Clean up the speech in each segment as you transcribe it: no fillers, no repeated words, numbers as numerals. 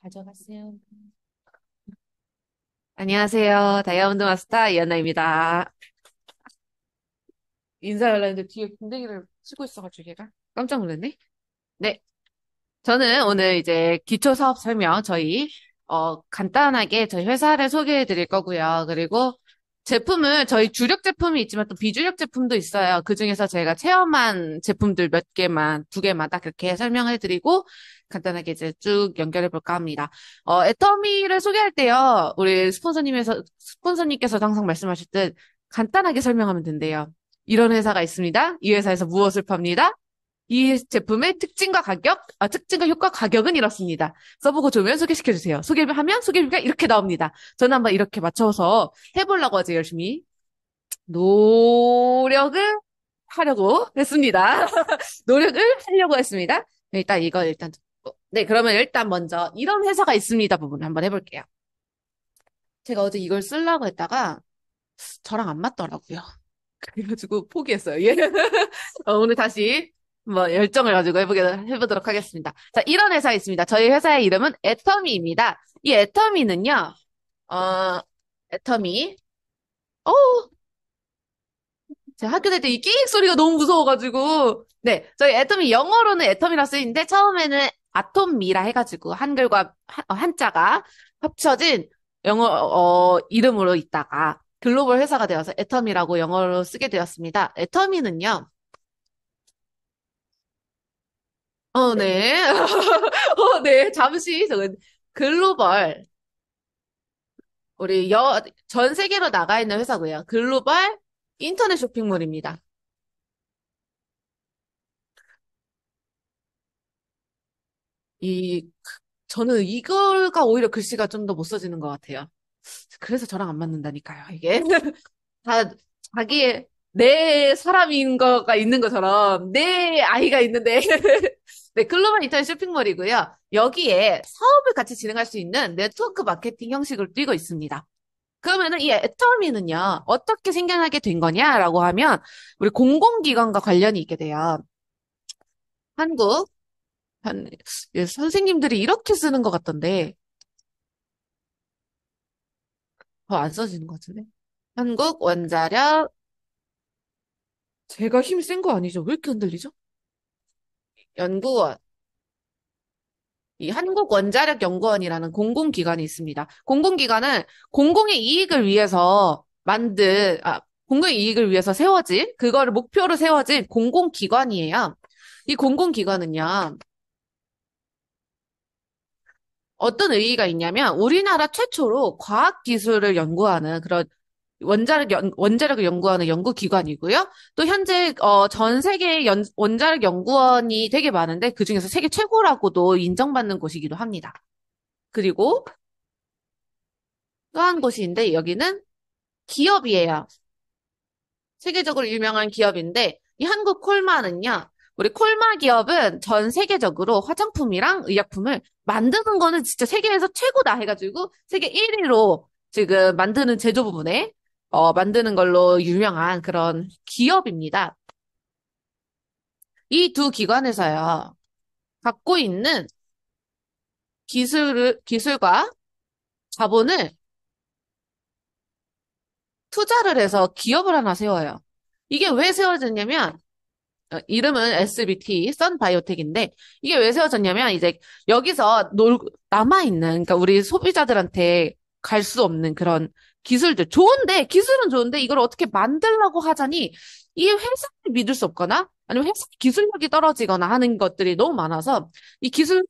가져갔어요. 안녕하세요. 다이아몬드 마스터 이연아입니다. 인사하려 했는데 뒤에 궁뎅이를 치고 있어가지고 얘가 깜짝 놀랐네. 네. 저는 오늘 이제 기초 사업 설명 간단하게 저희 회사를 소개해 드릴 거고요. 그리고 제품을 저희 주력 제품이 있지만 또 비주력 제품도 있어요. 그중에서 제가 체험한 제품들 몇 개만, 두 개만 딱 이렇게 설명해 드리고 간단하게 이제 쭉 연결해 볼까 합니다. 애터미를 소개할 때요. 우리 스폰서님께서도 항상 말씀하실 듯 간단하게 설명하면 된대요. 이런 회사가 있습니다. 이 회사에서 무엇을 팝니다. 이 제품의 특징과 효과 가격은 이렇습니다. 써보고 좋으면 소개시켜주세요. 소개하면 소개비가 이렇게 나옵니다. 저는 한번 이렇게 맞춰서 해보려고 아주 열심히 노력을 하려고 했습니다. 노력을 하려고 했습니다. 네, 일단 듣고. 네, 그러면 일단 먼저 이런 회사가 있습니다 부분 한번 해볼게요. 제가 어제 이걸 쓰려고 했다가 저랑 안 맞더라고요. 그래가지고 포기했어요. 예. 오늘 다시 뭐 열정을 가지고 해보도록 하겠습니다. 자, 이런 회사 있습니다. 저희 회사의 이름은 애터미입니다. 이 애터미는요, 어, 애터미, 어, 제가 학교 다닐 때 이 끼익 소리가 너무 무서워가지고, 네, 저희 애터미 영어로는 애터미라 쓰이는데 처음에는 아톰미라 해가지고 한자가 합쳐진 영어 이름으로 있다가 글로벌 회사가 되어서 애터미라고 영어로 쓰게 되었습니다. 애터미는요, 네. 네. 잠시, 글로벌, 우리 전 세계로 나가 있는 회사고요. 글로벌 인터넷 쇼핑몰입니다. 이, 저는 이거가 오히려 글씨가 좀 더 못 써지는 것 같아요. 그래서 저랑 안 맞는다니까요, 이게. 다 내 사람인 거가 있는 것처럼 내 아이가 있는데 네, 글로벌 인터넷 쇼핑몰이고요. 여기에 사업을 같이 진행할 수 있는 네트워크 마케팅 형식을 띠고 있습니다. 그러면은 이 애터미는요, 어떻게 생겨나게 된 거냐라고 하면, 우리 공공기관과 관련이 있게 돼요. 한국, 한, 선생님들이 이렇게 쓰는 것 같던데, 안 써지는 것 같은데? 한국 원자력, 제가 힘이 센 거 아니죠? 왜 이렇게 흔들리죠? 연구원. 이 한국원자력연구원이라는 공공기관이 있습니다. 공공기관은 공공의 이익을 위해서 세워진, 그거를 목표로 세워진 공공기관이에요. 이 공공기관은요, 어떤 의의가 있냐면, 우리나라 최초로 과학기술을 연구하는 그런 원자력을 연구하는 연구기관이고요. 또 현재, 전 세계 원자력 연구원이 되게 많은데, 그중에서 세계 최고라고도 인정받는 곳이기도 합니다. 그리고 또 한 곳인데 여기는 기업이에요. 세계적으로 유명한 기업인데 이 한국 콜마는요. 우리 콜마 기업은 전 세계적으로 화장품이랑 의약품을 만드는 거는 진짜 세계에서 최고다 해가지고 세계 1위로 지금 만드는 제조 부분에 만드는 걸로 유명한 그런 기업입니다. 이 두 기관에서요. 갖고 있는 기술과 자본을 투자를 해서 기업을 하나 세워요. 이게 왜 세워졌냐면 이름은 SBT, 선바이오텍인데, 이게 왜 세워졌냐면, 이제 여기서 남아있는, 그러니까 우리 소비자들한테 갈 수 없는 그런 기술은 좋은데, 이걸 어떻게 만들려고 하자니, 이 회사를 믿을 수 없거나, 아니면 회사 기술력이 떨어지거나 하는 것들이 너무 많아서, 이 기술을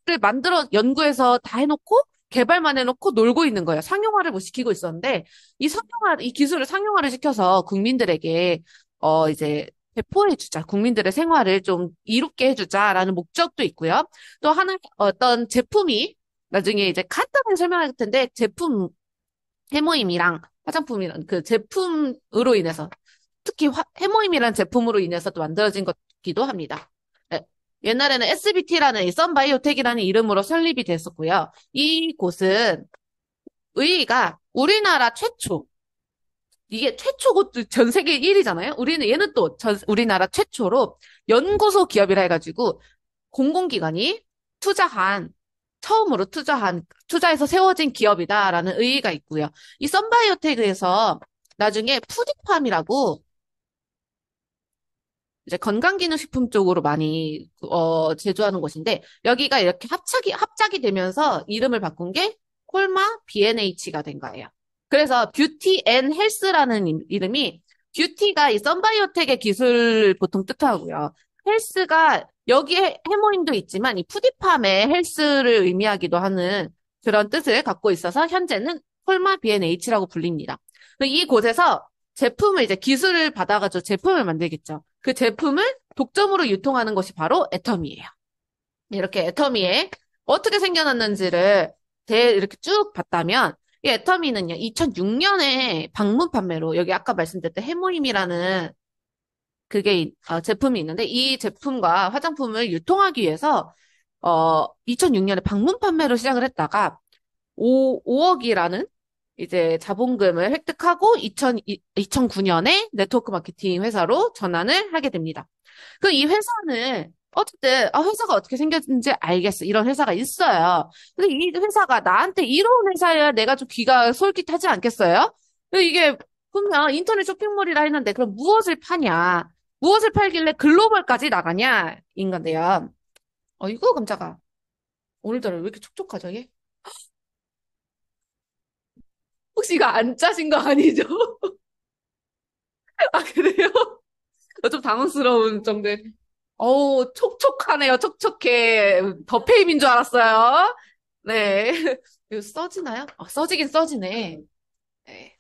연구해서 다 해놓고, 개발만 해놓고 놀고 있는 거예요. 상용화를 못 시키고 있었는데, 이 기술을 상용화를 시켜서 국민들에게, 이제, 배포해주자. 국민들의 생활을 좀 이롭게 해주자라는 목적도 있고요. 또 하나, 어떤 제품이 나중에 이제 간단하게 설명할 텐데, 제품 해모임이랑 화장품이랑 그 제품으로 인해서, 특히 해모임이라는 제품으로 인해서 또 만들어진 것기도 합니다. 예, 옛날에는 SBT라는 이 썬바이오텍이라는 이름으로 설립이 됐었고요. 이곳은 의의가 우리나라 최초, 이게 최초고 전 세계 1위잖아요. 얘는 또 우리나라 최초로 연구소 기업이라 해가지고 공공기관이 투자한 처음으로 투자해서 세워진 기업이다라는 의의가 있고요. 이 썬바이오텍에서 나중에 푸디팜이라고 이제 건강기능식품 쪽으로 많이 제조하는 곳인데 여기가 이렇게 합작이 되면서 이름을 바꾼 게 콜마 B&H가 된 거예요. 그래서 뷰티 앤 헬스라는 이름이 뷰티가 이 썬바이오텍의 기술 보통 뜻하고요. 헬스가 여기에 해모임도 있지만 이 푸디팜의 헬스를 의미하기도 하는 그런 뜻을 갖고 있어서 현재는 콜마 B&H라고 불립니다. 이 곳에서 제품을 이제 기술을 받아가지고 제품을 만들겠죠. 그 제품을 독점으로 유통하는 것이 바로 애터미예요. 이렇게 애터미에 어떻게 생겨났는지를 이렇게 쭉 봤다면 이 애터미는요, 2006년에 방문 판매로 여기 아까 말씀드렸던 해모임이라는 그게 제품이 있는데 이 제품과 화장품을 유통하기 위해서 2006년에 방문 판매로 시작을 했다가 5억이라는 이제 자본금을 획득하고 2009년에 네트워크 마케팅 회사로 전환을 하게 됩니다. 그럼 이 회사는 어쨌든 회사가 어떻게 생겼는지 알겠어. 이런 회사가 있어요. 근데 이 회사가 나한테 이런 회사야 내가 좀 귀가 솔깃하지 않겠어요? 근데 이게 분명 인터넷 쇼핑몰이라 했는데 그럼 무엇을 파냐? 무엇을 팔길래 글로벌까지 나가냐? 인 건데요. 이거 깜짝아. 오늘따라 왜 이렇게 촉촉하죠, 얘? 혹시 이거 안 짜신 거 아니죠? 아, 그래요? 좀 당황스러운 정도의. 촉촉하네요, 촉촉해. 더페임인 줄 알았어요. 네. 이거 써지나요? 써지긴 써지네. 네.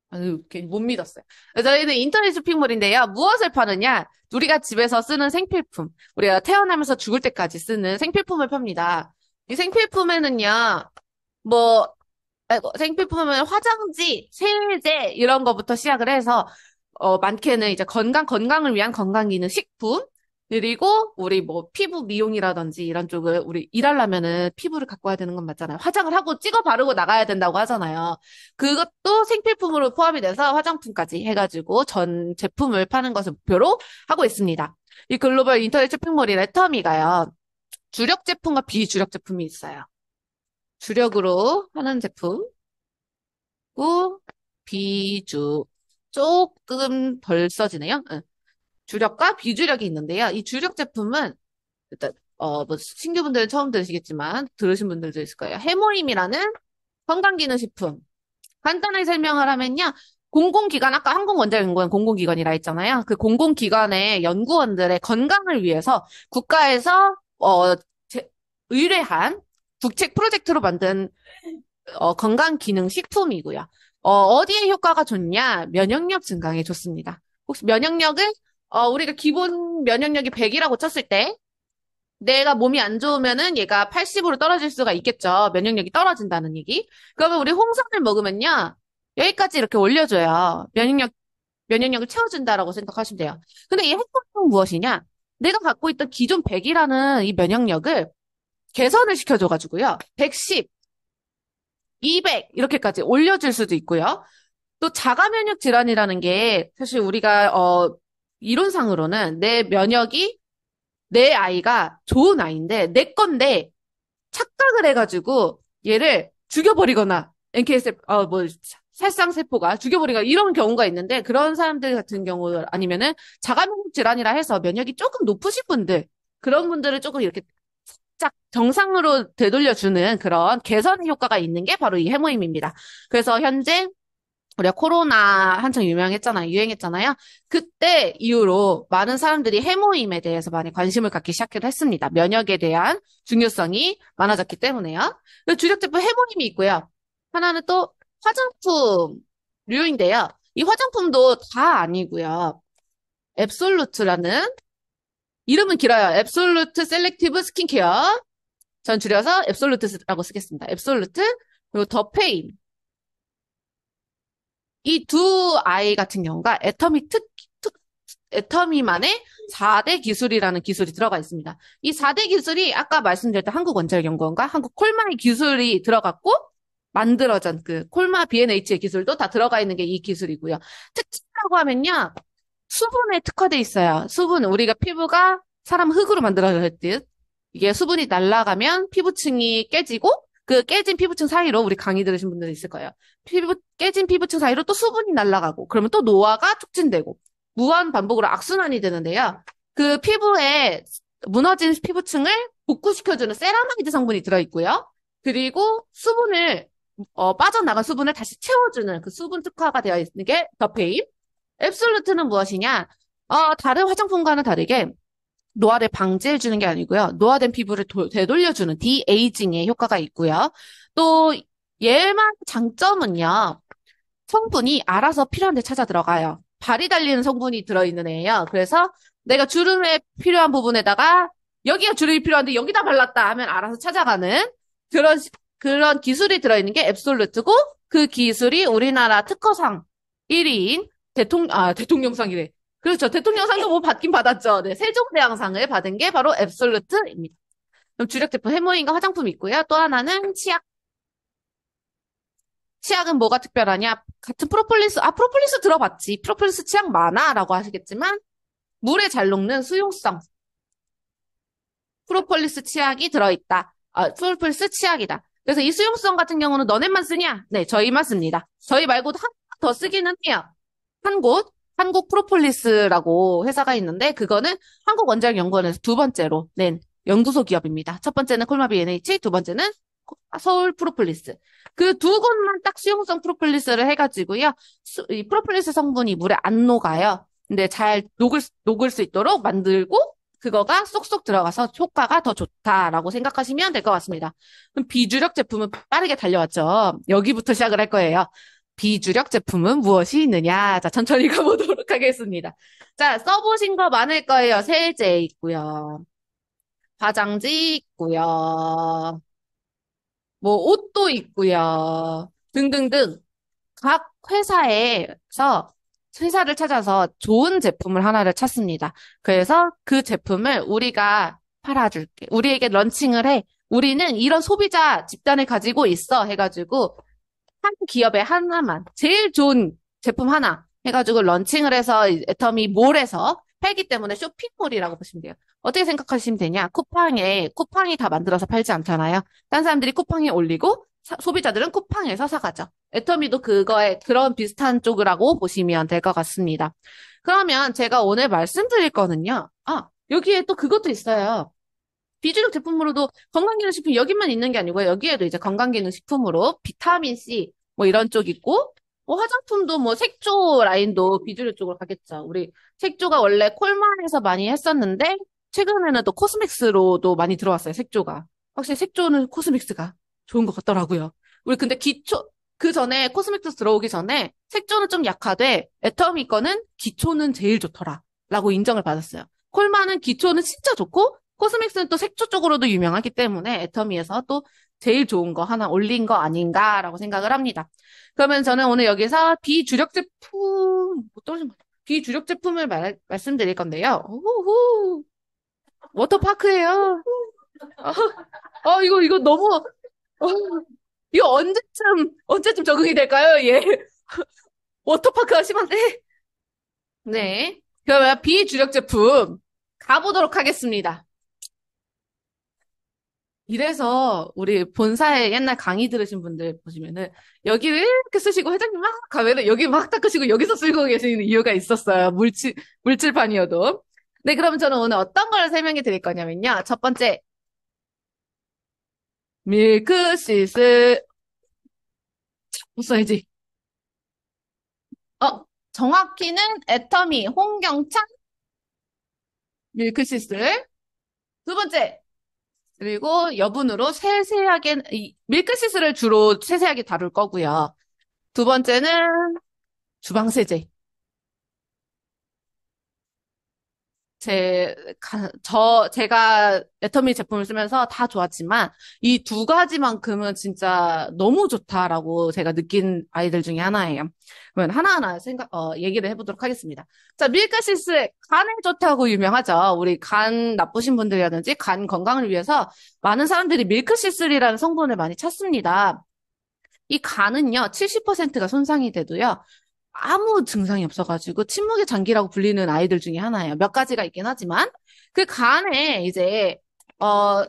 아유, 못 믿었어요. 저희는 인터넷 쇼핑몰인데요. 무엇을 파느냐? 우리가 집에서 쓰는 생필품. 우리가 태어나면서 죽을 때까지 쓰는 생필품을 팝니다. 이 생필품에는요, 뭐, 생필품은 화장지, 세제, 이런 거부터 시작을 해서, 많게는 이제 건강을 위한 건강기능 식품, 그리고 우리 뭐 피부 미용이라든지 이런 쪽을 우리 일하려면은 피부를 갖고 와야 되는 건 맞잖아요. 화장을 하고 찍어 바르고 나가야 된다고 하잖아요. 그것도 생필품으로 포함이 돼서 화장품까지 해가지고 전 제품을 파는 것을 목표로 하고 있습니다. 이 글로벌 인터넷 쇼핑몰이 레터미가요. 주력 제품과 비주력 제품이 있어요. 주력으로 하는 제품, 고 비주 조금 덜 써지네요. 응. 주력과 비주력이 있는데요. 이 주력 제품은 일단 뭐 신규분들은 처음 들으시겠지만 들으신 분들도 있을 거예요. 해모임이라는 건강기능식품. 간단하게 설명을 하면요. 공공기관, 아까 한국원자연구원 공공기관이라 했잖아요. 그 공공기관의 연구원들의 건강을 위해서 국가에서 의뢰한 국책 프로젝트로 만든 건강기능식품이고요. 어디에 효과가 좋냐? 면역력 증강에 좋습니다. 혹시 면역력을 우리가 기본 면역력이 100이라고 쳤을 때 내가 몸이 안 좋으면은 얘가 80으로 떨어질 수가 있겠죠. 면역력이 떨어진다는 얘기. 그러면 우리 홍삼을 먹으면요. 여기까지 이렇게 올려줘요. 면역력을 채워준다라고 생각하시면 돼요. 근데 이 핵심은 무엇이냐? 내가 갖고 있던 기존 100이라는 이 면역력을 개선을 시켜줘가지고요. 110, 200 이렇게까지 올려줄 수도 있고요. 또 자가 면역 질환이라는 게 사실 우리가 이론상으로는 내 면역이 내 아이가 좋은 아이인데 내 건데 착각을 해가지고 얘를 죽여버리거나 NKS 뭐 살상세포가 죽여버리거나 이런 경우가 있는데 그런 사람들 같은 경우 아니면은 자가 면역 질환이라 해서 면역이 조금 높으신 분들 그런 분들을 조금 이렇게 살짝 정상으로 되돌려주는 그런 개선 효과가 있는 게 바로 이 해모임입니다. 그래서 현재 우리가 코로나 한창 유행했잖아요. 그때 이후로 많은 사람들이 해모임에 대해서 많이 관심을 갖기 시작했습니다. 면역에 대한 중요성이 많아졌기 때문에요. 주력 제품 해모임이 있고요. 하나는 또 화장품류인데요. 이 화장품도 다 아니고요. 앱솔루트라는 이름은 길어요. 앱솔루트 셀렉티브 스킨케어. 전 줄여서 앱솔루트라고 쓰겠습니다. 앱솔루트 그리고 더페임. 이 두 아이 같은 경우가 애터미만의 4대 기술이라는 기술이 들어가 있습니다. 이 4대 기술이 아까 말씀드렸던 한국원자력연구원과 한국콜마의 기술이 들어갔고 만들어진 그 콜마 B&H의 기술도 다 들어가 있는 게 이 기술이고요. 특징이라고 하면요. 수분에 특화돼 있어요. 수분, 우리가 피부가 사람 흙으로 만들어졌듯 이게 수분이 날아가면 피부층이 깨지고 그 깨진 피부층 사이로 우리 강의 들으신 분들 있을 거예요. 깨진 피부층 사이로 또 수분이 날아가고 그러면 또 노화가 촉진되고 무한 반복으로 악순환이 되는데요. 그 피부에 무너진 피부층을 복구시켜주는 세라마이드 성분이 들어있고요. 그리고 빠져나간 수분을 다시 채워주는 그 수분 특화가 되어 있는 게 더페임. 앱솔루트는 무엇이냐? 다른 화장품과는 다르게 노화를 방지해주는 게 아니고요. 노화된 피부를 되돌려주는 디에이징의 효과가 있고요. 또 얘만 장점은요. 성분이 알아서 필요한 데 찾아 들어가요. 발이 달리는 성분이 들어있는 애예요. 그래서 내가 주름에 필요한 부분에다가 여기가 주름이 필요한데 여기다 발랐다 하면 알아서 찾아가는 그런 기술이 들어있는 게 앱솔루트고 그 기술이 우리나라 특허상 1위인 대통령상이래. 그렇죠. 대통령상도 뭐 받긴 받았죠. 네, 세종대왕상을 받은 게 바로 앱솔루트입니다. 그럼 주력 제품 해모인과 화장품이 있고요. 또 하나는 치약. 치약은 뭐가 특별하냐? 같은 프로폴리스 들어봤지. 프로폴리스 치약 많아. 라고 하시겠지만, 물에 잘 녹는 수용성. 프로폴리스 치약이 들어있다. 프로폴리스 치약이다. 그래서 이 수용성 같은 경우는 너네만 쓰냐? 네, 저희만 씁니다. 저희 말고도 한 곳 더 쓰기는 해요. 한국 프로폴리스라고 회사가 있는데, 그거는 한국원자력연구원에서 두 번째로 낸 연구소 기업입니다. 첫 번째는 콜마비 NH, 두 번째는 서울 프로폴리스. 그 두 곳만 딱 수용성 프로폴리스를 해가지고요. 이 프로폴리스 성분이 물에 안 녹아요. 근데 잘 녹을 수 있도록 만들고, 그거가 쏙쏙 들어가서 효과가 더 좋다라고 생각하시면 될 것 같습니다. 그럼 비주력 제품은 빠르게 달려왔죠. 여기부터 시작을 할 거예요. 비주력 제품은 무엇이 있느냐? 자, 천천히 가보도록 하겠습니다. 자, 써보신 거 많을 거예요. 세제 있고요. 화장지 있고요. 뭐 옷도 있고요. 등등등. 각 회사를 찾아서 좋은 제품을 하나를 찾습니다. 그래서 그 제품을 우리가 팔아줄게. 우리에게 런칭을 해. 우리는 이런 소비자 집단을 가지고 있어. 해가지고 한 기업에 하나만 제일 좋은 제품 하나 해가지고 런칭을 해서 애터미 몰에서 팔기 때문에 쇼핑몰이라고 보시면 돼요. 어떻게 생각하시면 되냐? 쿠팡이 다 만들어서 팔지 않잖아요. 딴 사람들이 쿠팡에 올리고 소비자들은 쿠팡에서 사가죠. 애터미도 그런 비슷한 쪽이라고 보시면 될 것 같습니다. 그러면 제가 오늘 말씀드릴 거는요. 여기에 또 그것도 있어요. 비주력 제품으로도 건강기능식품 여기만 있는 게 아니고요. 여기에도 이제 건강기능식품으로 비타민C 뭐 이런 쪽 있고 뭐 화장품도 뭐 색조 라인도 비주력 쪽으로 가겠죠. 우리 색조가 원래 콜만에서 많이 했었는데 최근에는 또 코스맥스로도 많이 들어왔어요. 색조가. 확실히 색조는 코스맥스가 좋은 것 같더라고요. 우리 근데 그 전에 코스맥스 들어오기 전에 색조는 좀 약하되 애터미 거는 기초는 제일 좋더라. 라고 인정을 받았어요. 콜만은 기초는 진짜 좋고 코스맥스는 또 색조 쪽으로도 유명하기 때문에 애터미에서 또 제일 좋은 거 하나 올린 거 아닌가라고 생각을 합니다. 그러면 저는 오늘 여기서 비주력 제품을 말씀드릴 건데요. 오호, 워터파크예요. 이거 너무, 어, 이거 언제쯤 적응이 될까요? 예. 워터파크가 심한데? 네. 그러면 비주력 제품 가보도록 하겠습니다. 이래서 우리 본사에 옛날 강의 들으신 분들 보시면은 여기를 이렇게 쓰시고 회장님 막 가면은 여기 막 닦으시고 여기서 쓰고 계시는 이유가 있었어요. 물질판이어도. 네, 그러면 저는 오늘 어떤 걸 설명해 드릴 거냐면요. 첫 번째, 밀크시스. 써야지. 정확히는 애터미 홍경찬 밀크시스. 두 번째, 그리고 여분으로 밀크시스를 주로 세세하게 다룰 거고요. 두 번째는 주방세제. 제가 애터미 제품을 쓰면서 다 좋았지만, 이 두 가지만큼은 진짜 너무 좋다라고 제가 느낀 아이들 중에 하나예요. 그러면 하나하나 얘기를 해보도록 하겠습니다. 자, 밀가시스, 간에 좋다고 유명하죠. 우리 간 나쁘신 분들이라든지 간 건강을 위해서 많은 사람들이 밀크시슬이라는 성분을 많이 찾습니다. 이 간은요, 70%가 손상이 돼도요, 아무 증상이 없어가지고 침묵의 장기라고 불리는 아이들 중에 하나예요. 몇 가지가 있긴 하지만 그 간에 이제 어,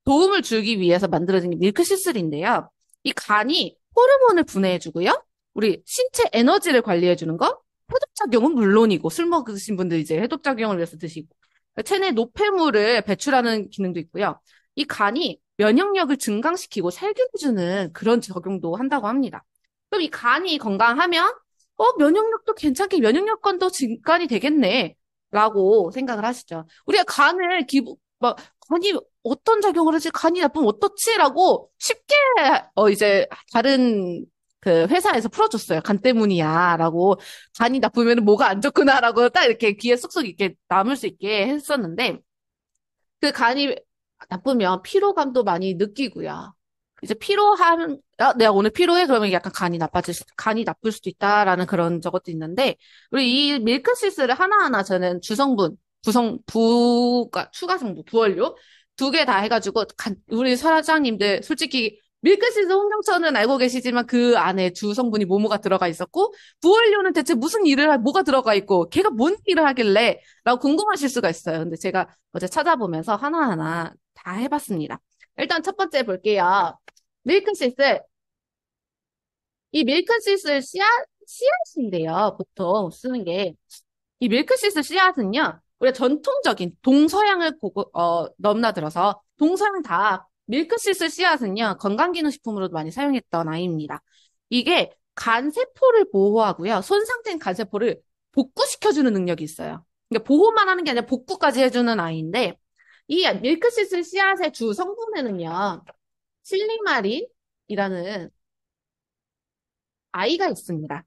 도움을 주기 위해서 만들어진 게 밀크시슬인데요. 이 간이 호르몬을 분해해주고요. 우리 신체 에너지를 관리해주는 거, 해독작용은 물론이고, 술 먹으신 분들 이제 해독작용을 위해서 드시고, 체내 노폐물을 배출하는 기능도 있고요. 이 간이 면역력을 증강시키고 살균해주는 그런 적용도 한다고 합니다. 그럼 이 간이 건강하면, 면역력도 괜찮게 면역력건도 증간이 되겠네. 라고 생각을 하시죠. 우리가 간을 간이 어떤 작용을 하지? 간이 나쁘면 어떻지? 라고 쉽게, 이제, 다른 그 회사에서 풀어줬어요. 간 때문이야. 라고. 간이 나쁘면 뭐가 안 좋구나. 라고 딱 이렇게 귀에 쏙쏙 이렇게 남을 수 있게 했었는데, 그 간이 나쁘면 피로감도 많이 느끼고요. 이제 내가 오늘 피로해? 그러면 약간 간이 나쁠 수도 있다라는 그런 저것도 있는데, 우리 이 밀크시스를 하나하나 저는 추가 성분, 부원료, 두 개 다 해가지고, 우리 사장님들, 솔직히, 밀크시스 홍경천은 알고 계시지만 그 안에 주 성분이 뭐뭐가 들어가 있었고, 부원료는 대체 뭐가 들어가 있고, 걔가 뭔 일을 하길래, 라고 궁금하실 수가 있어요. 근데 제가 어제 찾아보면서 하나하나 다 해봤습니다. 일단 첫 번째 볼게요. 밀크시슬. 이 밀크시슬 씨앗인데요. 보통 쓰는 게. 이 밀크시슬 씨앗은요. 우리가 전통적인 동서양을 넘나들어서 동서양 다 밀크시슬 씨앗은요. 건강기능식품으로도 많이 사용했던 아이입니다. 이게 간세포를 보호하고요. 손상된 간세포를 복구시켜주는 능력이 있어요. 그러니까 보호만 하는 게 아니라 복구까지 해주는 아이인데 이 밀크시슬 씨앗의 주 성분에는요. 실리마린이라는 아이가 있습니다.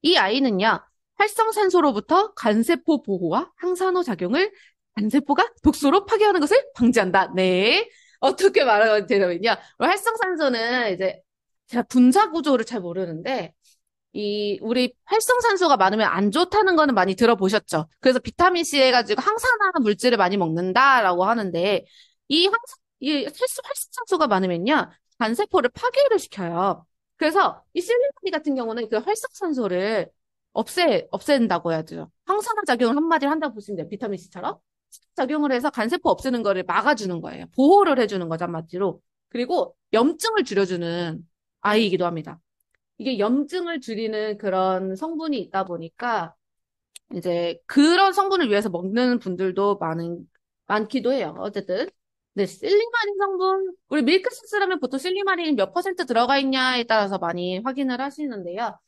이 아이는요, 활성산소로부터 간세포 보호와 항산화 작용을 간세포가 독소로 파괴하는 것을 방지한다. 네. 어떻게 말하면 되냐면요. 활성산소는 이제 제가 분자 구조를 잘 모르는데, 우리 활성산소가 많으면 안 좋다는 거는 많이 들어보셨죠? 그래서 비타민C 해가지고 항산화 물질을 많이 먹는다라고 하는데, 활성산소가 많으면요, 간세포를 파괴를 시켜요. 그래서 이 실리마리 같은 경우는 그 활성산소를 없앤다고 해야죠. 항산화 작용을 한마디로 한다고 보시면 돼요. 비타민C처럼. 작용을 해서 간세포 없애는 거를 막아주는 거예요. 보호를 해주는 거죠, 한마디로. 그리고 염증을 줄여주는 아이이기도 합니다. 이게 염증을 줄이는 그런 성분이 있다 보니까 이제 그런 성분을 위해서 먹는 분들도 많기도 해요. 어쨌든. 네, 실리마린 성분. 우리 밀크시스라면 보통 실리마린이 몇 퍼센트 들어가 있냐에 따라서 많이 확인을 하시는데요.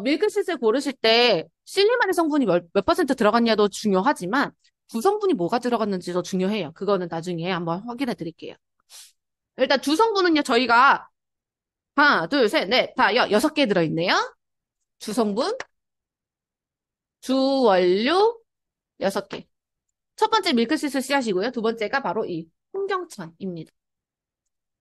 밀크시스 고르실 때 실리마린 성분이 몇 퍼센트 들어갔냐도 중요하지만 구성분이 뭐가 들어갔는지도 중요해요. 그거는 나중에 한번 확인해 드릴게요. 일단 주성분은요, 저희가 하나, 둘, 셋, 넷, 다, 6개 들어있네요. 주성분, 주원료, 6개. 첫 번째 밀크시슬 씨앗이고요. 두 번째가 바로 이 홍경천입니다.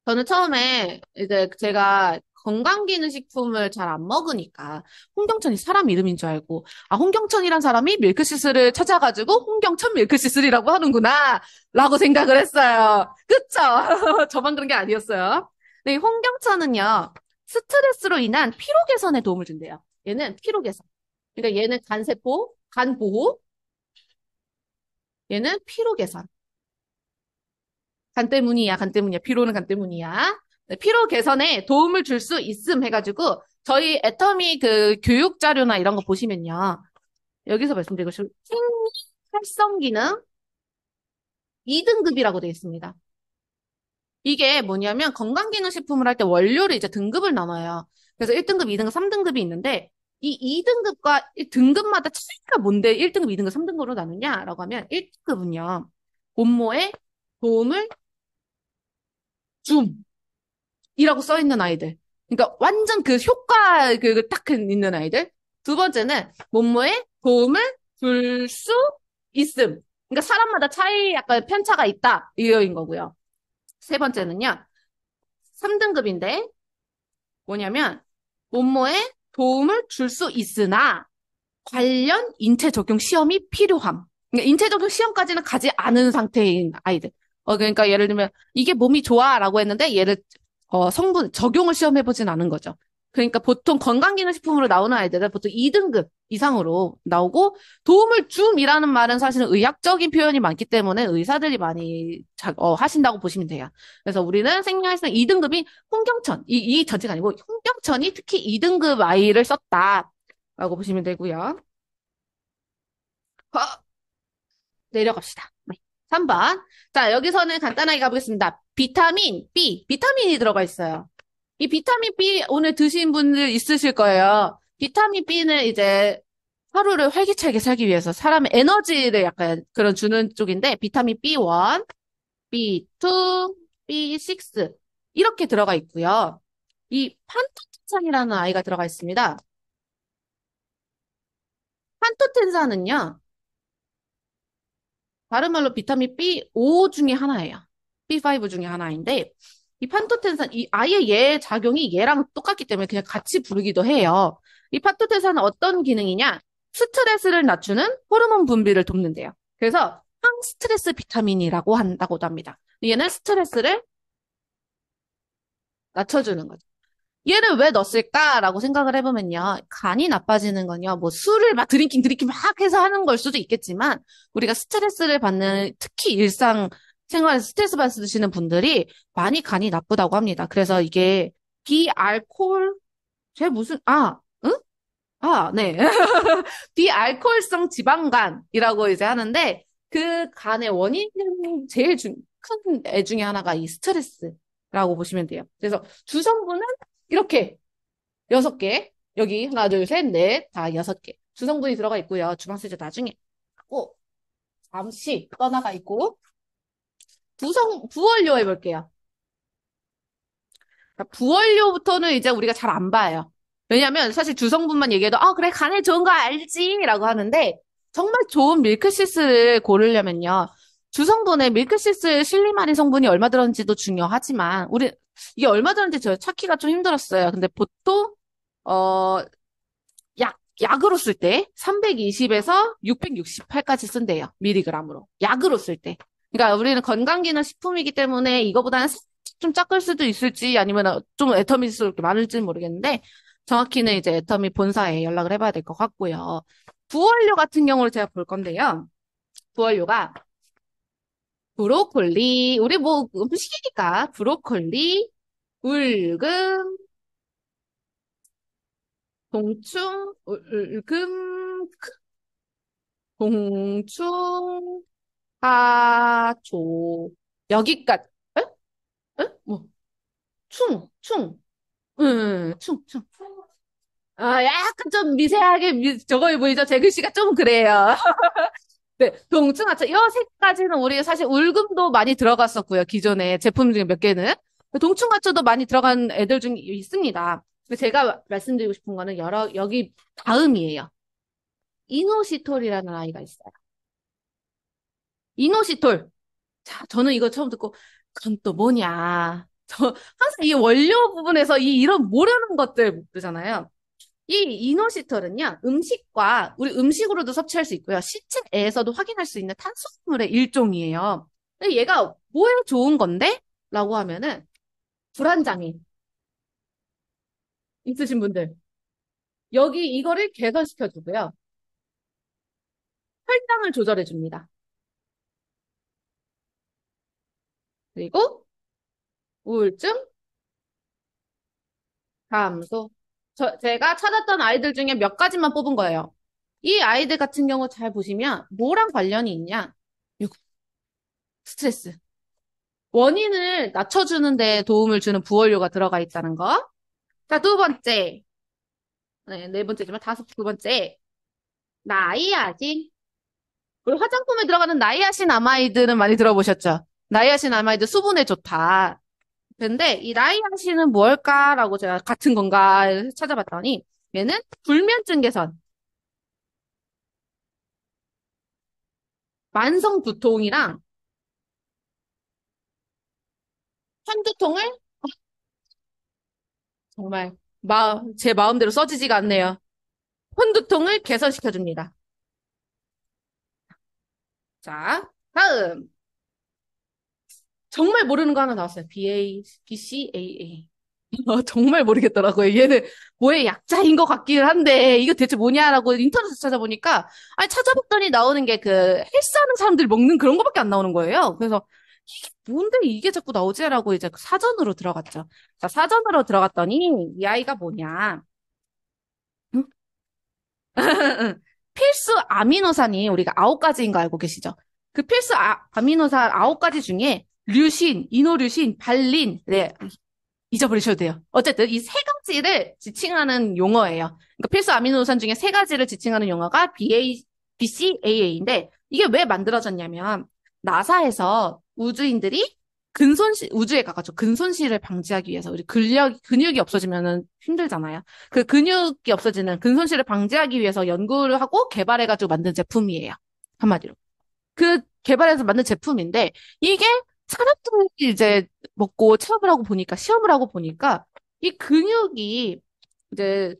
저는 처음에 이제 제가 건강기능식품을 잘 안 먹으니까 홍경천이 사람 이름인 줄 알고 홍경천이란 사람이 밀크시슬을 찾아가지고 홍경천 밀크시슬이라고 하는구나 라고 생각을 했어요. 그쵸? 저만 그런 게 아니었어요. 근데 이 홍경천은요. 스트레스로 인한 피로 개선에 도움을 준대요. 얘는 피로 개선. 그러니까 얘는 간세포, 간 보호, 얘는 피로 개선. 간 때문이야, 간 때문이야. 피로는 간 때문이야. 네, 피로 개선에 도움을 줄 수 있음 해가지고, 저희 애터미 그 교육 자료나 이런 거 보시면요. 여기서 말씀드리고 싶은 생리 활성 기능 2등급이라고 되어 있습니다. 이게 뭐냐면 건강기능식품을 할 때 원료를 이제 등급을 나눠요. 그래서 1등급, 2등급, 3등급이 있는데, 이 2등급과 등급마다 차이가 뭔데 1등급, 2등급, 3등급으로 나누냐라고 하면 1등급은요. 몸모에 도움을 줌이라고 써 있는 아이들. 그러니까 완전 그 효과 딱 있는 아이들. 두 번째는 몸무에 도움을 줄 수 있음. 그러니까 사람마다 약간 편차가 있다. 이거인 거고요. 세 번째는요. 3등급인데 뭐냐면 몸무에 도움을 줄 수 있으나 관련 인체 적용 시험이 필요함. 그러니까 인체 적용 시험까지는 가지 않은 상태인 아이들. 그러니까 예를 들면 이게 몸이 좋아라고 했는데 얘를 성분 적용을 시험해보진 않은 거죠. 그러니까 보통 건강기능식품으로 나오는 아이들은 보통 2등급 이상으로 나오고 도움을 줌이라는 말은 사실은 의학적인 표현이 많기 때문에 의사들이 많이 하신다고 보시면 돼요. 그래서 우리는 생리학에서 2등급이 홍경천, 이 전체가 아니고 홍경천이 특히 2등급 아이를 썼다라고 보시면 되고요. 어, 내려갑시다. 네. 3번. 자, 여기서는 간단하게 가보겠습니다. 비타민 B, 비타민이 들어가 있어요. 이 비타민 B 오늘 드신 분들 있으실 거예요. 비타민 B는 이제 하루를 활기차게 살기 위해서 사람의 에너지를 약간 그런 주는 쪽인데 비타민 B1, B2, B6 이렇게 들어가 있고요. 이 판토텐산이라는 아이가 들어가 있습니다. 판토텐산은요. 다른 말로 비타민 B5 중에 하나예요. B5 중에 하나인데, 이 판토텐산, 이 아예 얘 작용이 얘랑 똑같기 때문에 그냥 같이 부르기도 해요. 이 판토텐산은 어떤 기능이냐? 스트레스를 낮추는 호르몬 분비를 돕는데요. 그래서 항스트레스 비타민이라고 한다고도 합니다. 얘는 스트레스를 낮춰주는 거죠. 얘를 왜 넣었을까라고 생각을 해보면요. 간이 나빠지는 건요. 뭐 술을 막 드링킹 막 해서 하는 걸 수도 있겠지만 우리가 스트레스를 받는 특히 일상 생활에서 스트레스 받으시는 분들이 많이 간이 나쁘다고 합니다. 그래서 이게 비알코올 제 무슨 응? 네. 비알코올성 지방간이라고 이제 하는데 그 간의 원인은 제일 큰 애 중에 하나가 이 스트레스라고 보시면 돼요. 그래서 주성분은 이렇게 6개. 여기 하나, 둘, 셋, 넷, 다 6개. 주성분이 들어가 있고요. 주방세제 나중에 하고 잠시 떠나가 있고 부원료 해볼게요. 부원료부터는 이제 우리가 잘 안 봐요. 왜냐면 사실 주성분만 얘기해도 그래 간에 좋은 거 알지 라고 하는데 정말 좋은 밀크시스를 고르려면요. 주성분에 밀크시스 실리마린 성분이 얼마 들었는지도 중요하지만 우리 이게 얼마 들었는지 저 찾기가 좀 힘들었어요. 근데 보통 어 약으로 쓸 때 320에서 668까지 쓴대요. 미리그램으로. 약으로 쓸 때. 그러니까 우리는 건강기능식품이기 때문에 이거보다는 살짝 좀 작을 수도 있을지 아니면 좀 애터미 수가 이렇게 많을지는 모르겠는데 정확히는 이제 애터미 본사에 연락을 해봐야 될 것 같고요. 부원료 같은 경우를 제가 볼 건데요. 부원료가 브로콜리, 우리 뭐 음식이니까 브로콜리, 울금, 동충, 울금, 동충, 하조 여기까지 에? 에? 뭐 충 충 약간 좀 미세하게 저거 보이죠? 제 글씨가 좀 그래요. 네, 동충하초 이 세 가지는 우리 사실 울금도 많이 들어갔었고요. 기존에 제품 중에 몇 개는 동충하초도 많이 들어간 애들 중에 있습니다. 근데 제가 말씀드리고 싶은 거는 여기 다음이에요. 이노시톨이라는 아이가 있어요. 이노시톨. 자, 저는 이거 처음 듣고, 그건 또 뭐냐. 항상 이 원료 부분에서 이런 모르는 것들 모르잖아요. 이 이노시톨은요, 우리 음식으로도 섭취할 수 있고요. 시체에서도 확인할 수 있는 탄수화물의 일종이에요. 근데 얘가 뭐에 좋은 건데? 라고 하면은, 불안장애 있으신 분들. 여기 이거를 개선시켜주고요. 혈당을 조절해줍니다. 그리고 우울증, 감소. 제가 찾았던 아이들 중에 몇 가지만 뽑은 거예요. 이 아이들 같은 경우 잘 보시면 뭐랑 관련이 있냐? 이거, 스트레스. 원인을 낮춰주는 데 도움을 주는 부원료가 들어가 있다는 거. 자, 두 번째. 네 번째지만 두 번째. 나이아신. 우리 화장품에 들어가는 나이아신 아마이드는 많이 들어보셨죠? 나이아신 아마이드 수분에 좋다. 근데 이 나이아신은 뭘까라고 제가 같은 건가 찾아봤더니 얘는 불면증 개선, 만성 두통이랑 편두통을 정말 제 마음대로 써지지가 않네요. 편두통을 개선시켜줍니다. 자, 다음. 정말 모르는 거 하나 나왔어요. BCAA. 정말 모르겠더라고요. 얘는 뭐의 약자인 것 같긴 한데, 이거 대체 뭐냐라고 인터넷에서 찾아보니까, 아니, 찾아봤더니 나오는 게 그, 헬스하는 사람들이 먹는 그런 거밖에 안 나오는 거예요. 그래서, 이게 뭔데 이게 자꾸 나오지라고 이제 사전으로 들어갔죠. 자, 사전으로 들어갔더니, 이 아이가 뭐냐. 응? 필수 아미노산이 우리가 9가지인 거 알고 계시죠? 그 필수 아미노산 9가지 중에, 류신, 이노류신, 발린, 네, 잊어버리셔도 돼요. 어쨌든 이 세 가지를 지칭하는 용어예요. 그러니까 필수 아미노산 중에 세 가지를 지칭하는 용어가 BCAA인데 이게 왜 만들어졌냐면 나사에서 우주인들이 우주에 가가지고 근손실을 방지하기 위해서 우리 근육이 없어지면은 힘들잖아요. 그 근육이 없어지는 근손실을 방지하기 위해서 연구를 하고 개발해가지고 만든 제품이에요. 한마디로. 그 개발해서 만든 제품인데 이게 사람들이 이제 먹고 체험을 하고 보니까 시험을 하고 보니까 이 근육이 이제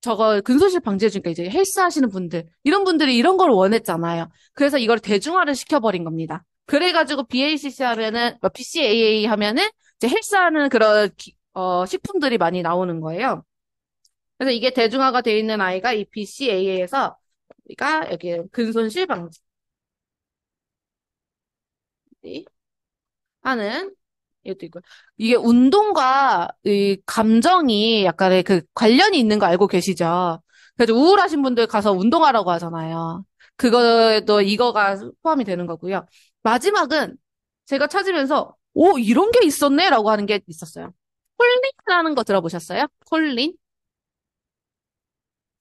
저거 근손실 방지해주니까 이제 헬스 하시는 분들 이런 분들이 이런 걸 원했잖아요. 그래서 이걸 대중화를 시켜버린 겁니다. 그래가지고 BCAA 하면은 이제 헬스하는 그런 식품들이 많이 나오는 거예요. 그래서 이게 대중화가 돼 있는 아이가 이 BCAA에서 우리가 여기 근손실 방지 하는 이것도 있고 이게 운동과 이 감정이 약간의 그 관련이 있는 거 알고 계시죠? 그래서 우울하신 분들 가서 운동하라고 하잖아요. 그거도 이거가 포함이 되는 거고요. 마지막은 제가 찾으면서 오 이런 게 있었네라고 하는 게 있었어요. 콜린이라는 거 들어보셨어요? 콜린?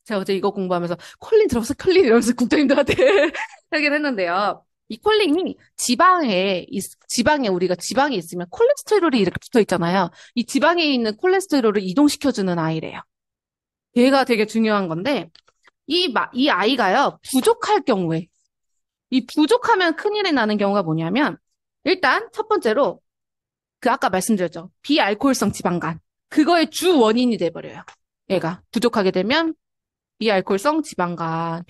제가 어제 이거 공부하면서 콜린 들어봤어? 콜린 이러면서 국장님들한테 하긴 했는데요. 이 콜린이 지방에 우리가 지방에 있으면 콜레스테롤이 이렇게 붙어 있잖아요. 이 지방에 있는 콜레스테롤을 이동시켜주는 아이래요. 얘가 되게 중요한 건데, 이 아이가요, 부족할 경우에, 이 부족하면 큰일이 나는 경우가 뭐냐면, 일단 첫 번째로, 그 아까 말씀드렸죠. 비알코올성 지방간. 그거의 주 원인이 돼버려요. 얘가 부족하게 되면 비알코올성 지방간.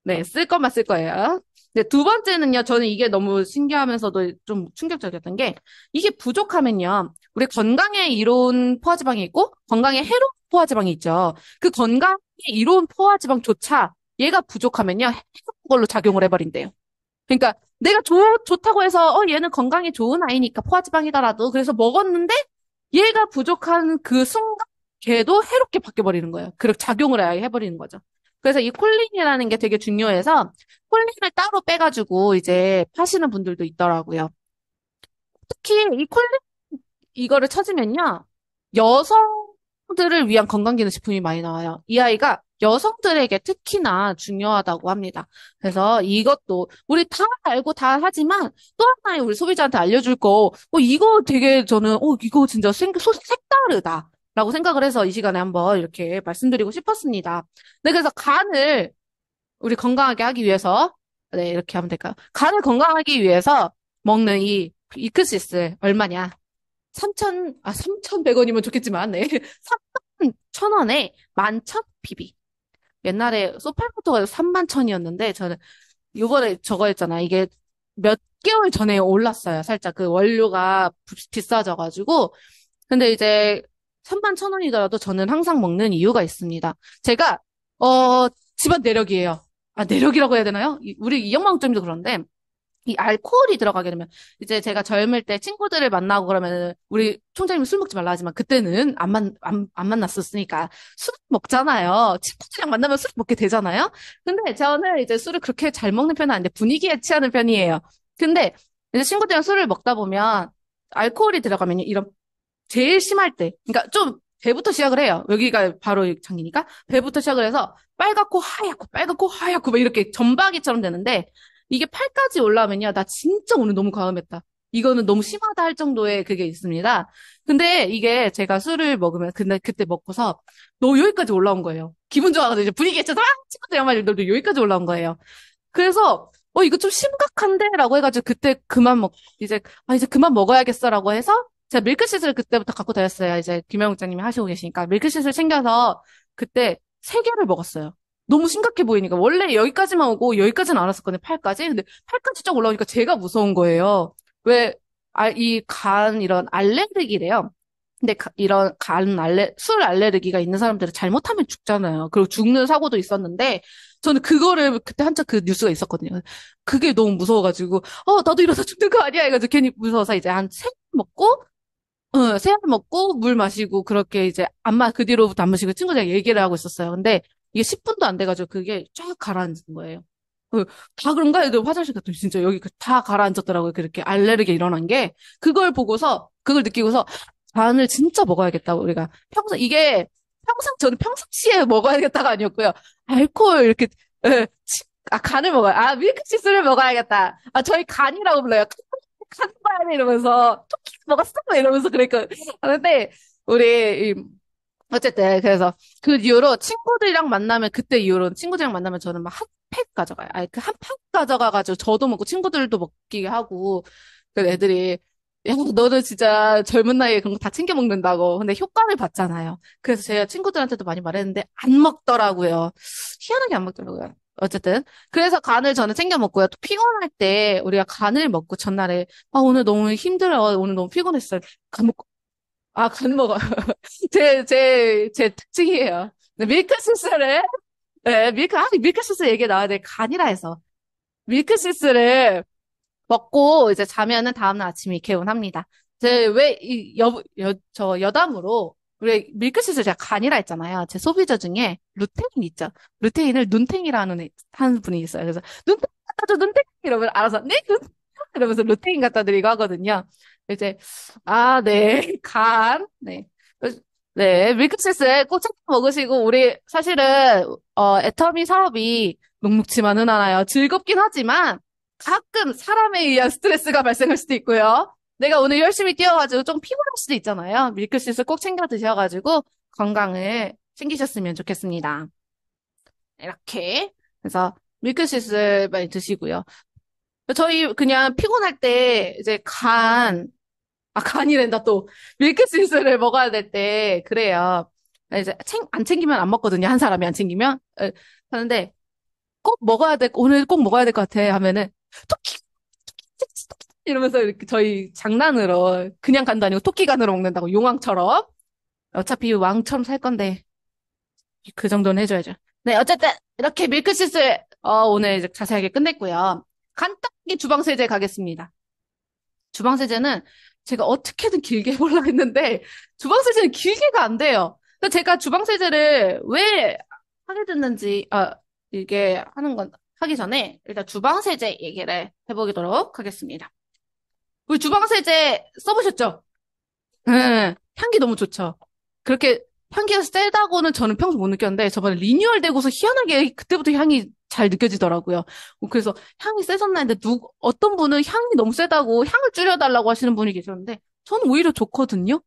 네, 쓸 것만 쓸 거예요. 네, 두 번째는요, 저는 이게 너무 신기하면서도 좀 충격적이었던 게, 이게 부족하면요, 우리 건강에 이로운 포화지방이 있고, 건강에 해로운 포화지방이 있죠. 그 건강에 이로운 포화지방조차 얘가 부족하면요, 해로운 걸로 작용을 해버린대요. 그러니까 내가 좋다고 해서, 얘는 건강에 좋은 아이니까 포화지방이다라도, 그래서 먹었는데, 얘가 부족한 그 순간, 걔도 해롭게 바뀌어버리는 거예요. 그렇게 작용을 아예 해버리는 거죠. 그래서 이 콜린이라는 게 되게 중요해서, 콜린을 따로 빼가지고 이제 파시는 분들도 있더라고요. 특히 이 콜린, 이거를 찾으면요, 여성들을 위한 건강기능식품이 많이 나와요. 이 아이가 여성들에게 특히나 중요하다고 합니다. 그래서 이것도 우리 다 알고 다 하지만 또 하나의 우리 소비자한테 알려줄 거, 이거 되게 저는, 이거 진짜 색다르다. 라고 생각을 해서 이 시간에 한번 이렇게 말씀드리고 싶었습니다. 네, 그래서 간을 우리 건강하게 하기 위해서, 네, 이렇게 하면 될까요? 간을 건강하기 위해서 먹는 이 이크시스 얼마냐? 3,100원이면 좋겠지만, 네. 3,1,000원에 11,000 PB. 옛날에 소팔모토가 31,000원이었는데, 저는 요번에 저거 했잖아. 이게 몇 개월 전에 올랐어요. 살짝 그 원료가 비싸져가지고. 근데 이제 31,000원이더라도 저는 항상 먹는 이유가 있습니다. 제가, 집안 내력이에요. 아, 내력이라고 해야 되나요? 우리 이영망점도 그런데, 이 알코올이 들어가게 되면 이제 제가 젊을 때 친구들을 만나고 그러면 우리 총장님은 술 먹지 말라 하지만 그때는 안 만났었으니까 술 먹잖아요. 친구들이랑 만나면 술 먹게 되잖아요. 근데 저는 이제 술을 그렇게 잘 먹는 편은 아닌데 분위기에 취하는 편이에요. 근데 이제 친구들이랑 술을 먹다 보면 알코올이 들어가면 이런 제일 심할 때 그러니까 좀 배부터 시작을 해요. 여기가 바로 장기니까 배부터 시작을 해서 빨갛고 하얗고 막 이렇게 점박이처럼 되는데 이게 팔까지 올라오면요. 나 진짜 오늘 너무 과음했다. 이거는 너무 심하다 할 정도의 그게 있습니다. 근데 이게 제가 술을 먹으면 근데 그때 먹고서 너 여기까지 올라온 거예요. 기분 좋아가지고 이제 분위기에 차 친구들이랑 말이 너 여기까지 올라온 거예요. 그래서 이거 좀 심각한데? 라고 해가지고 그때 이제 그만 먹어야겠어라고 해서 제가 밀크시슬을 그때부터 갖고 다녔어요. 이제 김영욱 장님이 하시고 계시니까 밀크시슬 챙겨서 그때 3개를 먹었어요. 너무 심각해 보이니까 원래 여기까지만 오고 여기까지는 안 왔었거든요. 팔까지. 근데 팔까지 쫙 올라오니까 제가 무서운 거예요. 왜 이 이런 알레르기래요. 근데 이런 술 알레르기가 있는 사람들은 잘못하면 죽잖아요. 그리고 죽는 사고도 있었는데, 저는 그거를 그때 한참 그 뉴스가 있었거든요. 그게 너무 무서워가지고, 나도 이러다 죽는 거 아니야? 해가지고 괜히 무서워서 이제 한 세 알 먹고, 세 알 먹고 물 마시고 그렇게 이제 그 뒤로부터 안 마시고 친구들이랑 얘기를 하고 있었어요. 근데 이게 10분도 안 돼가지고 그게 쫙 가라앉은 거예요. 어, 다 그런가? 애들 화장실 갔더니 진짜 여기 다 가라앉았더라고요. 그렇게 알레르기 일어난 게. 그걸 느끼고서 간을 진짜 먹어야겠다고 우리가 저는 평상시에 먹어야겠다가 아니었고요. 알코올 이렇게, 예, 간을 먹어요. 밀크시스를 먹어야겠다. 저희 간이라고 불러요. 간 봐야 돼 이러면서 토끼 먹었어? 이러면서 그러니까 하는데 우리 어쨌든 그래서 그 이후로 친구들이랑 만나면 그때 이후로 친구들이랑 만나면 저는 막 핫팩 가져가요. 아니 그 한 팩 가져가가지고 저도 먹고 친구들도 먹게 하고 그 애들이 야 너는 진짜 젊은 나이에 그런 거 다 챙겨 먹는다고. 근데 효과를 봤잖아요. 그래서 제가 친구들한테도 많이 말했는데 안 먹더라고요. 희한하게 안 먹더라고요. 어쨌든 그래서 간을 저는 챙겨 먹고요. 또 피곤할 때 우리가 간을 먹고 전날에 오늘 너무 힘들어. 오늘 너무 피곤했어요. 간 먹고 간 먹어요. 제 특징이에요. 네, 밀크시스를, 네, 밀크시스 얘기 나와야 돼. 간이라 해서. 밀크시스를 먹고 이제 자면은 다음날 아침에 개운합니다. 왜, 저 여담으로, 우리 밀크시스 제가 간이라 했잖아요. 제 소비자 중에 루테인 있죠. 루테인을 눈탱이라는 하는 분이 있어요. 그래서 눈탱이 갖다 줘, 눈탱이! 이러면 알아서, 네, 눈탱이! 이러면서 루테인 갖다 드리고 하거든요. 이제, 네, 네. 네, 밀크시스 꼭 챙겨 먹으시고, 우리, 사실은, 애터미 사업이 녹록지만은 않아요. 즐겁긴 하지만, 가끔 사람에 의한 스트레스가 발생할 수도 있고요. 내가 오늘 열심히 뛰어가지고 좀 피곤할 수도 있잖아요. 밀크시스 꼭 챙겨 드셔가지고, 건강을 챙기셨으면 좋겠습니다. 이렇게. 그래서, 밀크시스 많이 드시고요. 저희 그냥 피곤할 때, 이제 간이란다 또. 밀크시스를 먹어야 될 때, 그래요. 이제 안 챙기면 안 먹거든요. 한 사람이 안 챙기면. 하는데, 오늘 꼭 먹어야 될 것 같아. 하면은, 토끼, 토끼, 이러면서 이렇게 저희 장난으로, 그냥 간도 아니고 토끼간으로 먹는다고, 용왕처럼. 어차피 왕처럼 살 건데, 그 정도는 해줘야죠. 네, 어쨌든, 이렇게 밀크시스, 오늘 이제 자세하게 끝냈고요. 간단하게 주방세제 가겠습니다. 주방세제는 제가 어떻게든 길게 해보려고 했는데, 주방세제는 길게가 안 돼요. 그래서 제가 주방세제를 왜 하게 됐는지, 이게 하기 전에, 일단 주방세제 얘기를 해보도록 하겠습니다. 우리 주방세제 써보셨죠? 네, 향기 너무 좋죠? 그렇게 향기가 세다고는 저는 평소 못 느꼈는데, 저번에 리뉴얼 되고서 희한하게 그때부터 향이 잘 느껴지더라고요. 그래서 향이 세졌나 했는데, 어떤 분은 향이 너무 세다고 향을 줄여달라고 하시는 분이 계셨는데, 저는 오히려 좋거든요?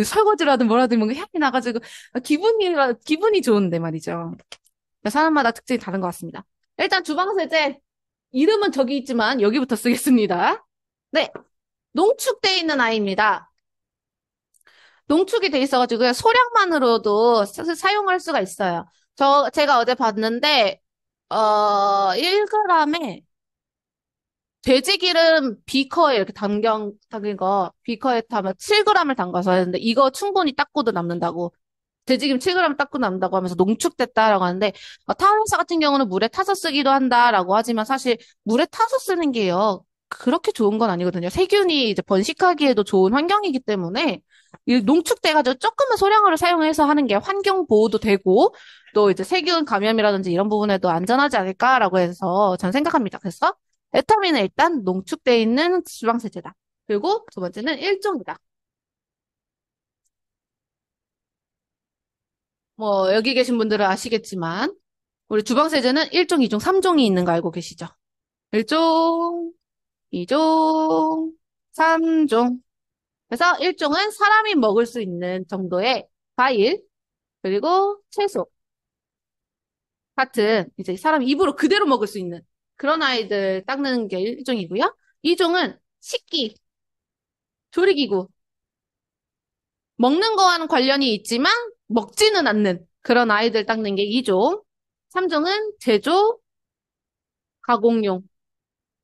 설거지라든 뭐라든 뭔가 향이 나가지고, 기분이 좋은데 말이죠. 사람마다 특징이 다른 것 같습니다. 일단 주방세제, 이름은 저기 있지만, 여기부터 쓰겠습니다. 네. 농축돼 있는 아이입니다. 농축이 돼 있어가지고 그냥 소량만으로도 사용할 수가 있어요. 제가 어제 봤는데, 1g에 돼지기름 비커에 이렇게 담긴 거, 비커에 담아 7g을 담가서 했는데, 이거 충분히 닦고도 남는다고. 돼지기름 7g 닦고 남는다고 하면서 농축됐다라고 하는데, 타월사 같은 경우는 물에 타서 쓰기도 한다라고 하지만 사실 물에 타서 쓰는 게요. 그렇게 좋은 건 아니거든요. 세균이 이제 번식하기에도 좋은 환경이기 때문에, 이 농축돼가지고 조금만 소량으로 사용해서 하는 게 환경 보호도 되고, 또 이제 세균 감염이라든지 이런 부분에도 안전하지 않을까라고 해서 전 생각합니다. 그래서 에타민은 일단 농축돼 있는 주방세제다. 그리고 두 번째는 일종이다. 뭐, 여기 계신 분들은 아시겠지만, 우리 주방세제는 1종, 2종, 3종이 있는 거 알고 계시죠? 1종, 2종, 3종. 그래서 1종은 사람이 먹을 수 있는 정도의 과일, 그리고 채소 같은 이제 사람 입으로 그대로 먹을 수 있는 그런 아이들 닦는 게 1종이고요. 2종은 식기, 조리기구, 먹는 거와는 관련이 있지만 먹지는 않는 그런 아이들 닦는 게 2종. 3종은 제조, 가공용.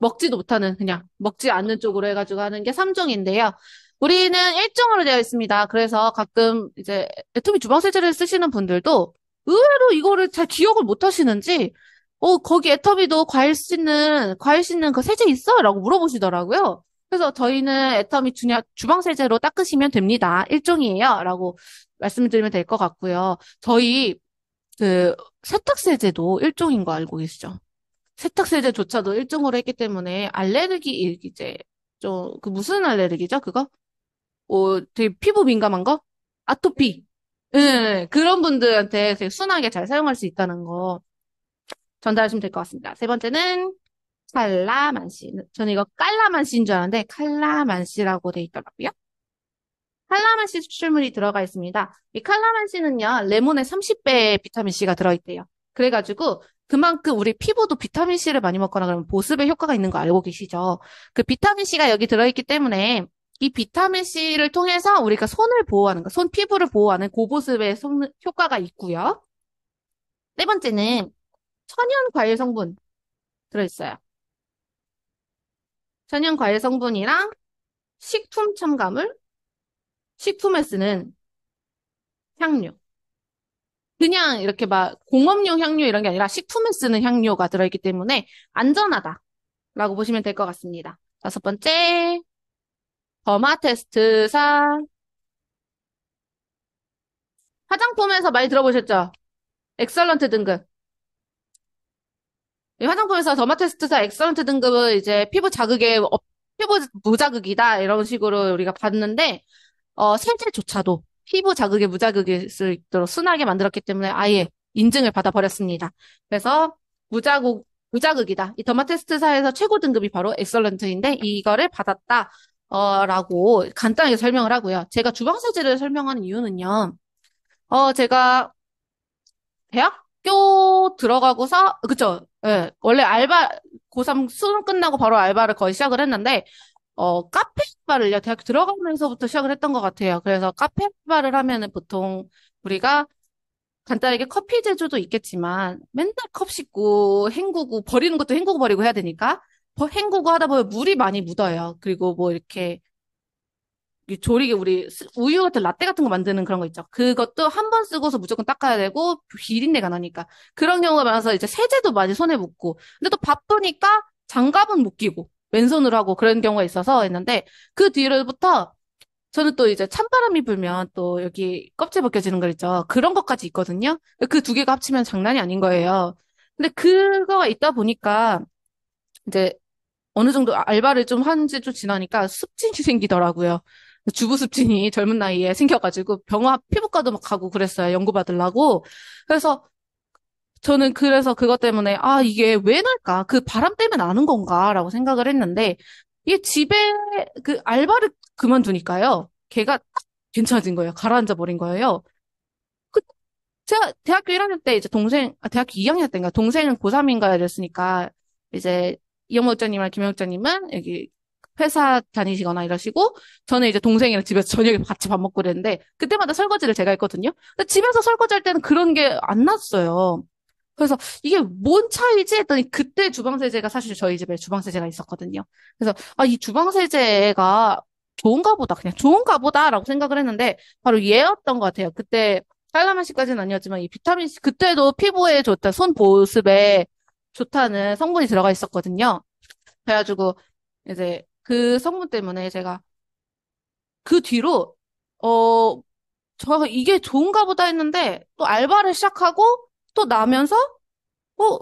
먹지도 못하는, 그냥 먹지 않는 쪽으로 해가지고 하는 게 3종인데요. 우리는 1종으로 되어 있습니다. 그래서 가끔 이제 애터미 주방세제를 쓰시는 분들도 의외로 이거를 잘 기억을 못 하시는지, 거기 애터미도 과일 씻는 그 세제 있어? 라고 물어보시더라고요. 그래서 저희는 애터미 주방세제로 닦으시면 됩니다. 1종이에요. 라고 말씀을 드리면 될 것 같고요. 저희 그 세탁세제도 1종인 거 알고 계시죠? 세탁세제조차도 1종으로 했기 때문에 알레르기 이제 좀 그 무슨 알레르기죠? 그거? 되게 피부 민감한 거? 아토피. 예, 그런 분들한테 되게 순하게 잘 사용할 수 있다는 거 전달하시면 될 것 같습니다. 세 번째는 칼라만시. 저는 이거 깔라만시인 줄 알았는데 칼라만시라고 돼 있더라고요. 칼라만시 추출물이 들어가 있습니다. 이 칼라만시는요, 레몬의 30배 비타민C가 들어있대요. 그래가지고 그만큼 우리 피부도 비타민C를 많이 먹거나 그러면 보습에 효과가 있는 거 알고 계시죠? 그 비타민C가 여기 들어있기 때문에 이 비타민C를 통해서 우리가 손을 보호하는 거, 손 피부를 보호하는 고보습에 효과가 있고요. 네 번째는 천연 과일 성분 들어있어요. 천연 과일 성분이랑 식품 첨가물, 식품에 쓰는 향료. 그냥 이렇게 막 공업용 향료 이런 게 아니라 식품에 쓰는 향료가 들어있기 때문에 안전하다라고 보시면 될 것 같습니다. 다섯 번째, 더마 테스트사. 화장품에서 많이 들어보셨죠? 엑설런트 등급. 이 화장품에서 더마 테스트사 엑설런트 등급은 이제 피부 무자극이다 이런 식으로 우리가 봤는데 세제조차도 피부 자극에 무자극일 수 있도록 순하게 만들었기 때문에 아예 인증을 받아버렸습니다. 그래서 무자극이다. 이 더마테스트사에서 최고 등급이 바로 엑설런트인데 이거를 받았다. 라고 간단하게 설명을 하고요. 제가 주방세제를 설명하는 이유는요. 제가 대학교 들어가고서, 그쵸? 예, 원래 고3 수능 끝나고 바로 알바를 거의 시작을 했는데, 카페 알바를요, 대학교 들어가면서부터 시작을 했던 것 같아요. 그래서 카페 알바를 하면은 보통 우리가 간단하게 커피 제조도 있겠지만, 맨날 컵 씻고, 헹구고, 버리는 것도 헹구고 버리고 해야 되니까, 헹구고 하다 보면 물이 많이 묻어요. 그리고 뭐 이렇게, 이 조리개 우유 같은 라떼 같은 거 만드는 그런 거 있죠. 그것도 한 번 쓰고서 무조건 닦아야 되고 비린내가 나니까 그런 경우가 많아서 이제 세제도 많이 손에 묻고 근데 또 바쁘니까 장갑은 못 끼고 맨손으로 하고 그런 경우가 있어서 했는데 그 뒤로부터 저는 또 이제 찬바람이 불면 또 여기 껍질 벗겨지는 거 있죠. 그런 것까지 있거든요. 그 두 개가 합치면 장난이 아닌 거예요. 근데 그거가 있다 보니까 이제 어느 정도 알바를 좀 한 지 좀 지나니까 습진이 생기더라고요. 주부 습진이 젊은 나이에 생겨가지고 병원 피부과도 막 가고 그랬어요. 연구 받으려고. 그래서 저는 그래서 그것 때문에 이게 왜 날까? 그 바람 때문에 나는 건가라고 생각을 했는데 이게 집에 그 알바를 그만두니까요. 걔가 딱 괜찮아진 거예요. 가라앉아 버린 거예요. 그 제가 대학교 1학년 때 이제 대학교 2학년 때인가 동생은 고3인가 이랬으니까 이제 이영모 국장님이랑 김영 국장님은 여기 회사 다니시거나 이러시고 저는 이제 동생이랑 집에서 저녁에 같이 밥 먹고 그랬는데 그때마다 설거지를 제가 했거든요. 근데 집에서 설거지할 때는 그런 게 안 났어요. 그래서 이게 뭔 차이지 했더니 그때 주방세제가 사실 저희 집에 주방세제가 있었거든요. 그래서 이 주방세제가 좋은가 보다 그냥 좋은가 보다라고 생각을 했는데 바로 얘였던 것 같아요. 그때 깔라만시까지는 아니었지만 이 비타민C 그때도 피부에 좋다 손 보습에 좋다는 성분이 들어가 있었거든요. 그래가지고 이제 그 성분 때문에 제가 그 뒤로 어 저 이게 좋은가 보다 했는데 또 알바를 시작하고 또 나면서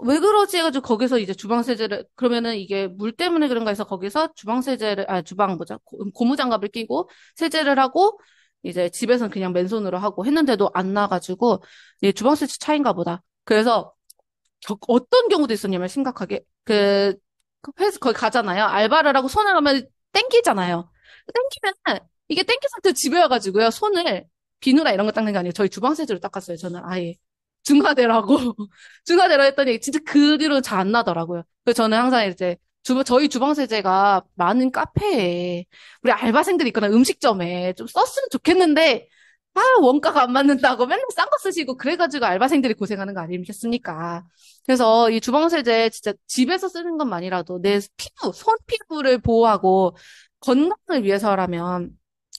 왜 그러지 해가지고 거기서 이제 주방세제를 그러면은 이게 물 때문에 그런가 해서 거기서 주방세제를 주방 뭐죠 고무장갑을 끼고 세제를 하고 이제 집에서는 그냥 맨손으로 하고 했는데도 안 나가지고 이게 주방세제 차인가 보다. 그래서 어떤 경우도 있었냐면 심각하게 회사 거기 가잖아요. 알바를 하고 손을 하면 땡기잖아요. 땡기면은 이게 땡긴 상태로 집에 와가지고요. 손을 비누나 이런 거 닦는 게 아니에요. 저희 주방 세제로 닦았어요. 저는 아예 중화대라고 중화대로 했더니 진짜 그 뒤로 잘 안 나더라고요. 그래서 저는 항상 이제 저희 주방 세제가 많은 카페에 우리 알바생들이 있거나 음식점에 좀 썼으면 좋겠는데 아, 원가가 안 맞는다고 맨날 싼 거 쓰시고 그래가지고 알바생들이 고생하는 거 아니겠습니까? 그래서 이 주방세제 진짜 집에서 쓰는 것만이라도 내 피부, 손 피부를 보호하고 건강을 위해서라면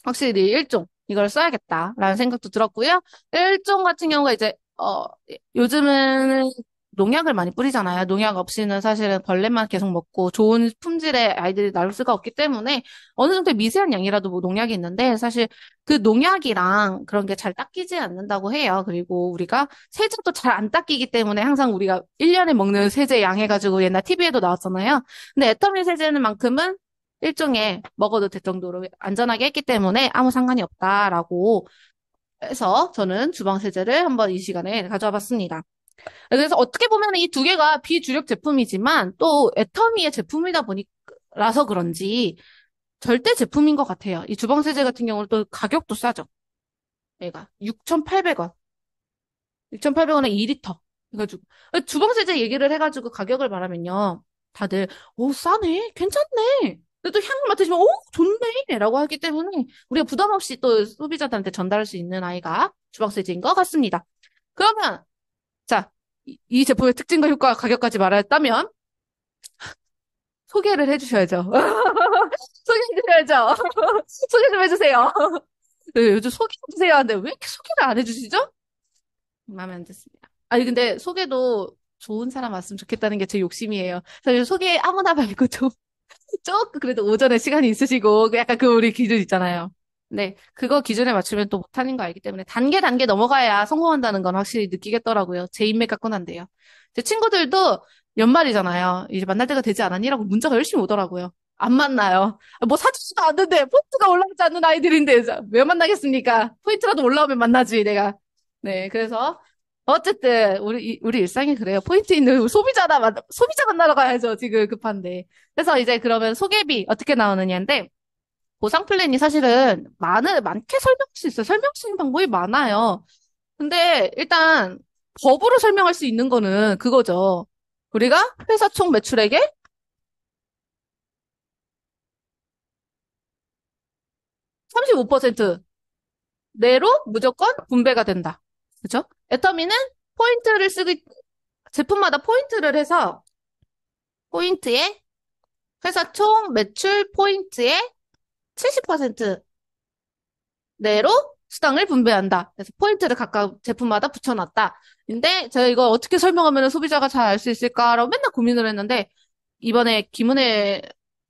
확실히 일종 이걸 써야겠다라는 생각도 들었고요. 일종 같은 경우가 이제 요즘은 농약을 많이 뿌리잖아요. 농약 없이는 사실은 벌레만 계속 먹고 좋은 품질의 아이들이 나올 수가 없기 때문에 어느 정도 미세한 양이라도 뭐 농약이 있는데 사실 그 농약이랑 그런 게 잘 닦이지 않는다고 해요. 그리고 우리가 세제도 잘 안 닦이기 때문에 항상 우리가 1년에 먹는 세제 양 해가지고 옛날 TV에도 나왔잖아요. 근데 애터미 세제는 만큼은 일종의 먹어도 될 정도로 안전하게 했기 때문에 아무 상관이 없다라고 해서 저는 주방 세제를 한번 이 시간에 가져와 봤습니다. 그래서 어떻게 보면 이 두 개가 비주력 제품이지만 또 애터미의 제품이다 보니라서 그런지 절대 제품인 것 같아요. 이 주방 세제 같은 경우는 또 가격도 싸죠. 얘가 6,800원. 6,800원에 2리터. 해가지고 주방 세제 얘기를 해가지고 가격을 말하면요. 다들 싸네. 괜찮네. 근데 또 향을 맡으시면 좋네. 라고 하기 때문에 우리가 부담 없이 또 소비자들한테 전달할 수 있는 아이가 주방 세제인 것 같습니다. 그러면 자, 이 제품의 특징과 효과, 가격까지 말했다면 소개를 해주셔야죠. 소개해주셔야죠. 소개 좀 해주세요. 네, 요즘 소개해주세요 하는데 왜 이렇게 소개를 안 해주시죠? 마음에 안 드습니다. 아니, 근데 소개도 좋은 사람 왔으면 좋겠다는 게 제 욕심이에요. 사실 소개 아무나 말고 좀, 조금 그래도 오전에 시간이 있으시고, 약간 그 우리 기준 있잖아요. 네, 그거 기준에 맞추면 또 못하는 거 알기 때문에 단계 넘어가야 성공한다는 건 확실히 느끼겠더라고요. 제 인맥 갖고는 안 돼요. 제 친구들도 연말이잖아요. 이제 만날 때가 되지 않았니라고 문자가 열심히 오더라고요. 안 만나요. 뭐 사주지도 않는데 포인트가 올라오지 않는 아이들인데 왜 만나겠습니까? 포인트라도 올라오면 만나지 내가. 네, 그래서 어쨌든 우리 일상이 그래요. 포인트 있는 소비자 만나러 가야죠. 지금 급한데. 그래서 이제 그러면 소개비 어떻게 나오느냐인데 보상 플랜이 사실은 많게 설명할 수 있어요. 설명할 수 있는 방법이 많아요. 근데 일단 법으로 설명할 수 있는 거는 그거죠. 우리가 회사 총 매출액의 35% 내로 무조건 분배가 된다. 그죠? 애터미는 포인트를 쓰기, 제품마다 포인트를 해서 포인트에 회사 총 매출 포인트의 70% 내로 수당을 분배한다. 그래서 포인트를 각각 제품마다 붙여놨다. 근데 제가 이거 어떻게 설명하면 소비자가 잘 알 수 있을까라고 맨날 고민을 했는데 이번에 김은혜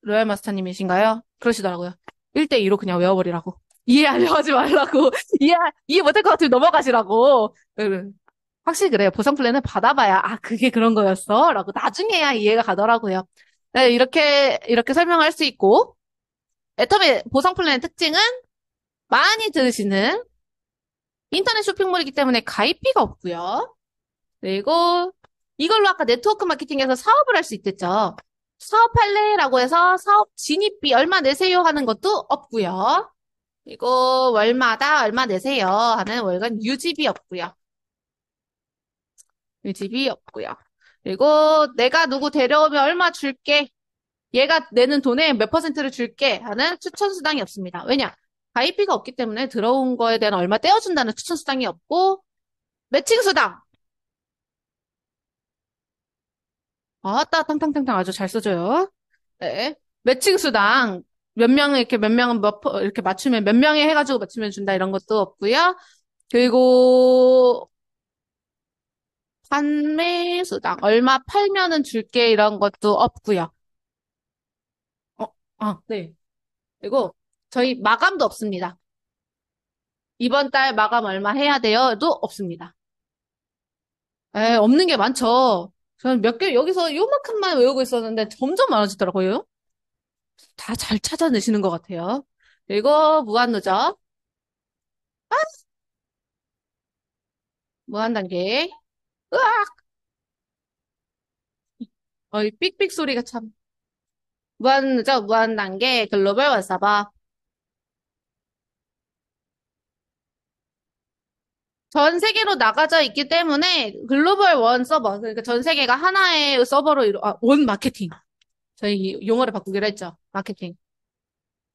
로얄 마스터님이신가요? 그러시더라고요. 1대2로 그냥 외워버리라고. 이해하려 하지 말라고. 이해 못할 것 같으면 넘어가시라고. 확실히 그래요. 보상 플랜을 받아봐야, 그게 그런 거였어. 라고 나중에야 이해가 가더라고요. 네, 이렇게 설명할 수 있고, 애터미 보상 플랜의 특징은 많이 들으시는 인터넷 쇼핑몰이기 때문에 가입비가 없고요. 그리고 이걸로 아까 네트워크 마케팅에서 사업을 할 수 있댔죠. 사업할래라고 해서 사업 진입비 얼마 내세요 하는 것도 없고요. 그리고 월마다 얼마 내세요 하는 월간 유지비 없고요. 유지비 없고요. 그리고 내가 누구 데려오면 얼마 줄게. 얘가 내는 돈의 몇 퍼센트를 줄게 하는 추천 수당이 없습니다. 왜냐? 가입비가 없기 때문에 들어온 거에 대한 얼마 떼어준다는 추천 수당이 없고 매칭 수당. 따 탕탕탕탕 아주 잘 써줘요. 네. 매칭 수당. 몇 명, 이렇게 몇 명은 이렇게 맞추면, 몇 명에 해가지고 맞추면 준다, 이런 것도 없고요. 그리고, 판매 수당. 얼마 팔면은 줄게, 이런 것도 없고요. 어, 네. 그리고, 저희 마감도 없습니다. 이번 달 마감 얼마 해야 돼요?도 없습니다. 없는 게 많죠. 저는 몇 개, 여기서 요만큼만 외우고 있었는데 점점 많아지더라고요. 다 잘 찾아내시는 것 같아요. 그리고 무한누적, 무한단계. 으악! 이 삑삑 소리가 참. 무한누적, 무한단계, 글로벌 원서버. 전 세계로 나가져 있기 때문에 글로벌 원 서버, 그러니까 전 세계가 하나의 서버로 원 마케팅. 저희 용어를 바꾸기로 했죠. 마케팅.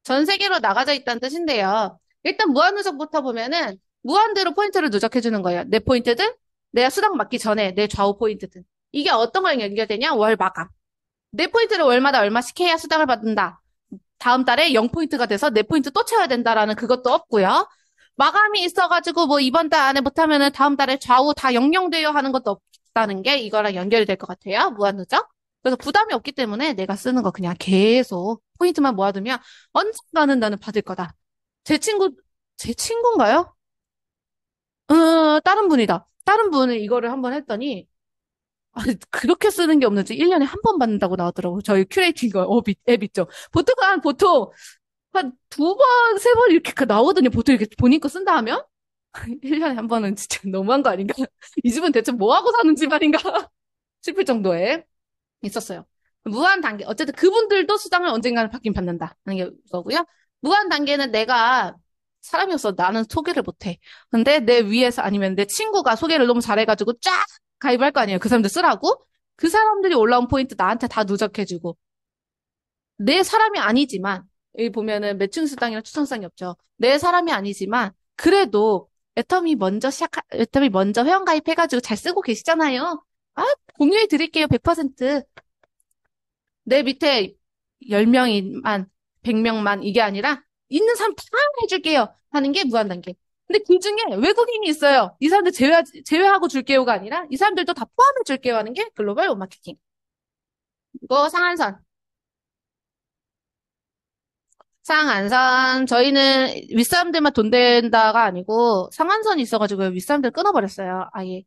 전 세계로 나가져 있다는 뜻인데요. 일단 무한누적부터 보면은 무한대로 포인트를 누적해주는 거예요. 내 포인트든, 내가 수당 받기 전에 내 좌우 포인트든. 이게 어떤 거랑 연결되냐? 월 마감. 내 포인트를 월마다 얼마씩 해야 수당을 받는다. 다음 달에 0포인트가 돼서 내 포인트 또 채워야 된다라는 그것도 없고요. 마감이 있어가지고 뭐 이번 달 안에 못하면은 다음 달에 좌우 다 영영돼요 하는 것도 없다는 게 이거랑 연결이 될 것 같아요. 무한누적. 그래서 부담이 없기 때문에 내가 쓰는 거 그냥 계속 포인트만 모아두면 언젠가는 나는 받을 거다. 제 친구, 제 친구인가요? 다른 분이다. 다른 분은 이거를 한번 했더니 아, 그렇게 쓰는 게 없는지 1년에 한 번 받는다고 나오더라고요. 저희 큐레이팅 거 앱 있죠. 보통 한 두 번, 세 번 이렇게 나오더니 보통 이렇게 본인 거 쓴다 하면 1년에 한 번은 진짜 너무한 거 아닌가? 이 집은 대체 뭐 하고 사는 집안인가? 싶을 정도에 있었어요. 무한 단계. 어쨌든 그분들도 수당을 언젠가는 받긴 받는다. 하는 게 이거고요. 무한 단계는 내가 사람이어서 나는 소개를 못해. 근데 내 위에서 아니면 내 친구가 소개를 너무 잘해가지고 쫙 가입할 거 아니에요. 그 사람들 쓰라고? 그 사람들이 올라온 포인트 나한테 다 누적해주고. 내 사람이 아니지만, 여기 보면은 매칭 수당이랑 추천 수당이 없죠. 내 사람이 아니지만, 그래도 애텀이 먼저 회원가입해가지고 잘 쓰고 계시잖아요. 아, 공유해 드릴게요. 100%. 내 밑에 10명만, 100명만 이게 아니라 있는 사람 다 해줄게요. 하는 게 무한단계. 근데 그 중에 외국인이 있어요. 이 사람들 제외하고 줄게요가 아니라 이 사람들도 다 포함해 줄게요 하는 게 글로벌 마케팅. 이거 상한선. 상한선. 저희는 윗사람들만 돈 된다가 아니고 상한선이 있어가지고 윗사람들 끊어버렸어요. 아예.